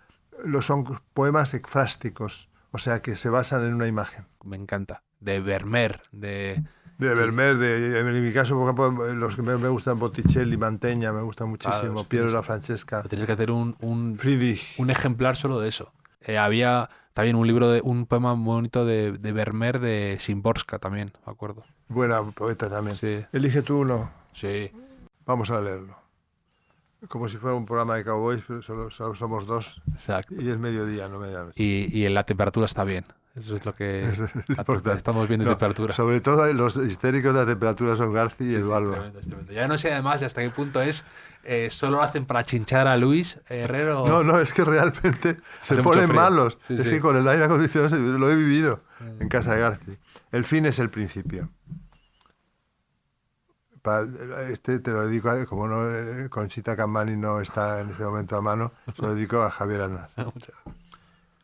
Speaker 3: son poemas ekfrásticos, o sea que se basan en una imagen.
Speaker 2: Me encanta. De Vermeer,
Speaker 3: De Vermeer, en mi caso, por ejemplo, los que me gustan, Botticelli, Mantegna, me gustan muchísimo,
Speaker 2: Claro,
Speaker 3: Piero
Speaker 2: sí.
Speaker 3: la Francesca.
Speaker 2: Tienes que hacer
Speaker 3: Friedrich.
Speaker 2: un ejemplar solo de eso. Había también un poema muy bonito de Vermeer de Szymborska también, me acuerdo.
Speaker 3: Buena poeta también.
Speaker 2: Sí.
Speaker 3: Elige tú uno.
Speaker 2: Sí.
Speaker 3: Vamos a leerlo. Como si fuera un programa de cowboys, pero solo somos dos.
Speaker 2: Exacto.
Speaker 3: Y es mediodía, no medianoche.
Speaker 2: Y en la temperatura está bien. Eso es lo que
Speaker 3: Eso es importante.
Speaker 2: estamos bien de temperatura.
Speaker 3: Sobre todo los histéricos de la temperatura son Garci y Eduardo.
Speaker 2: Es tremendo. Ya no sé además hasta qué punto es solo lo hacen para chinchar a Luis Herrero.
Speaker 3: No, es que realmente se
Speaker 2: mucho
Speaker 3: ponen
Speaker 2: frío.
Speaker 3: malos.
Speaker 2: Sí,
Speaker 3: es
Speaker 2: sí.
Speaker 3: que con el aire acondicionado lo he vivido en casa de Garci. El fin es el principio. Te lo dedico, como no, Conchita Cambani no está en este momento a mano, se lo dedico a Javier Aznar.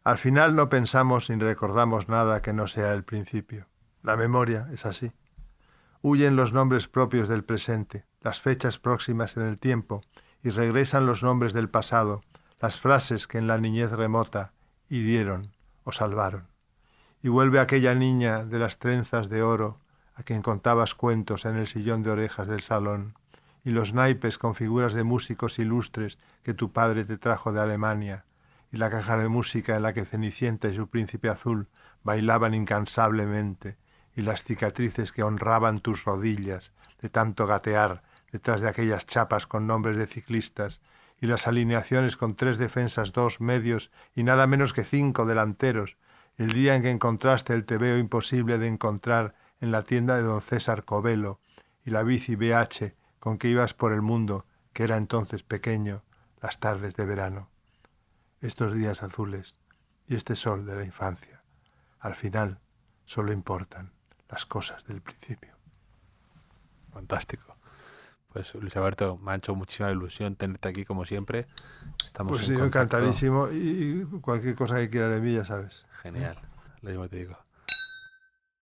Speaker 3: Al final no pensamos ni recordamos nada que no sea el principio. La memoria es así. Huyen los nombres propios del presente, las fechas próximas en el tiempo, y regresan los nombres del pasado, las frases que en la niñez remota hirieron o salvaron. Y vuelve aquella niña de las trenzas de oro a quien contabas cuentos en el sillón de orejas del salón, y los naipes con figuras de músicos ilustres que tu padre te trajo de Alemania, y la caja de música en la que Cenicienta y su príncipe azul bailaban incansablemente, y las cicatrices que honraban tus rodillas de tanto gatear detrás de aquellas chapas con nombres de ciclistas, y las alineaciones con 3 defensas, 2 medios y nada menos que 5 delanteros, el día en que encontraste el tebeo imposible de encontrar en la tienda de don César Covelo, y la bici BH con que ibas por el mundo, que era entonces pequeño, las tardes de verano. Estos días azules y este sol de la infancia, al final solo importan las cosas del principio.
Speaker 2: Fantástico. Pues Luis Alberto, me ha hecho muchísima ilusión tenerte aquí como siempre. Estamos
Speaker 3: Pues
Speaker 2: en
Speaker 3: sí,
Speaker 2: contacto.
Speaker 3: encantadísimo, y cualquier cosa que quieras de mí, ya sabes.
Speaker 2: Genial, lo mismo te digo.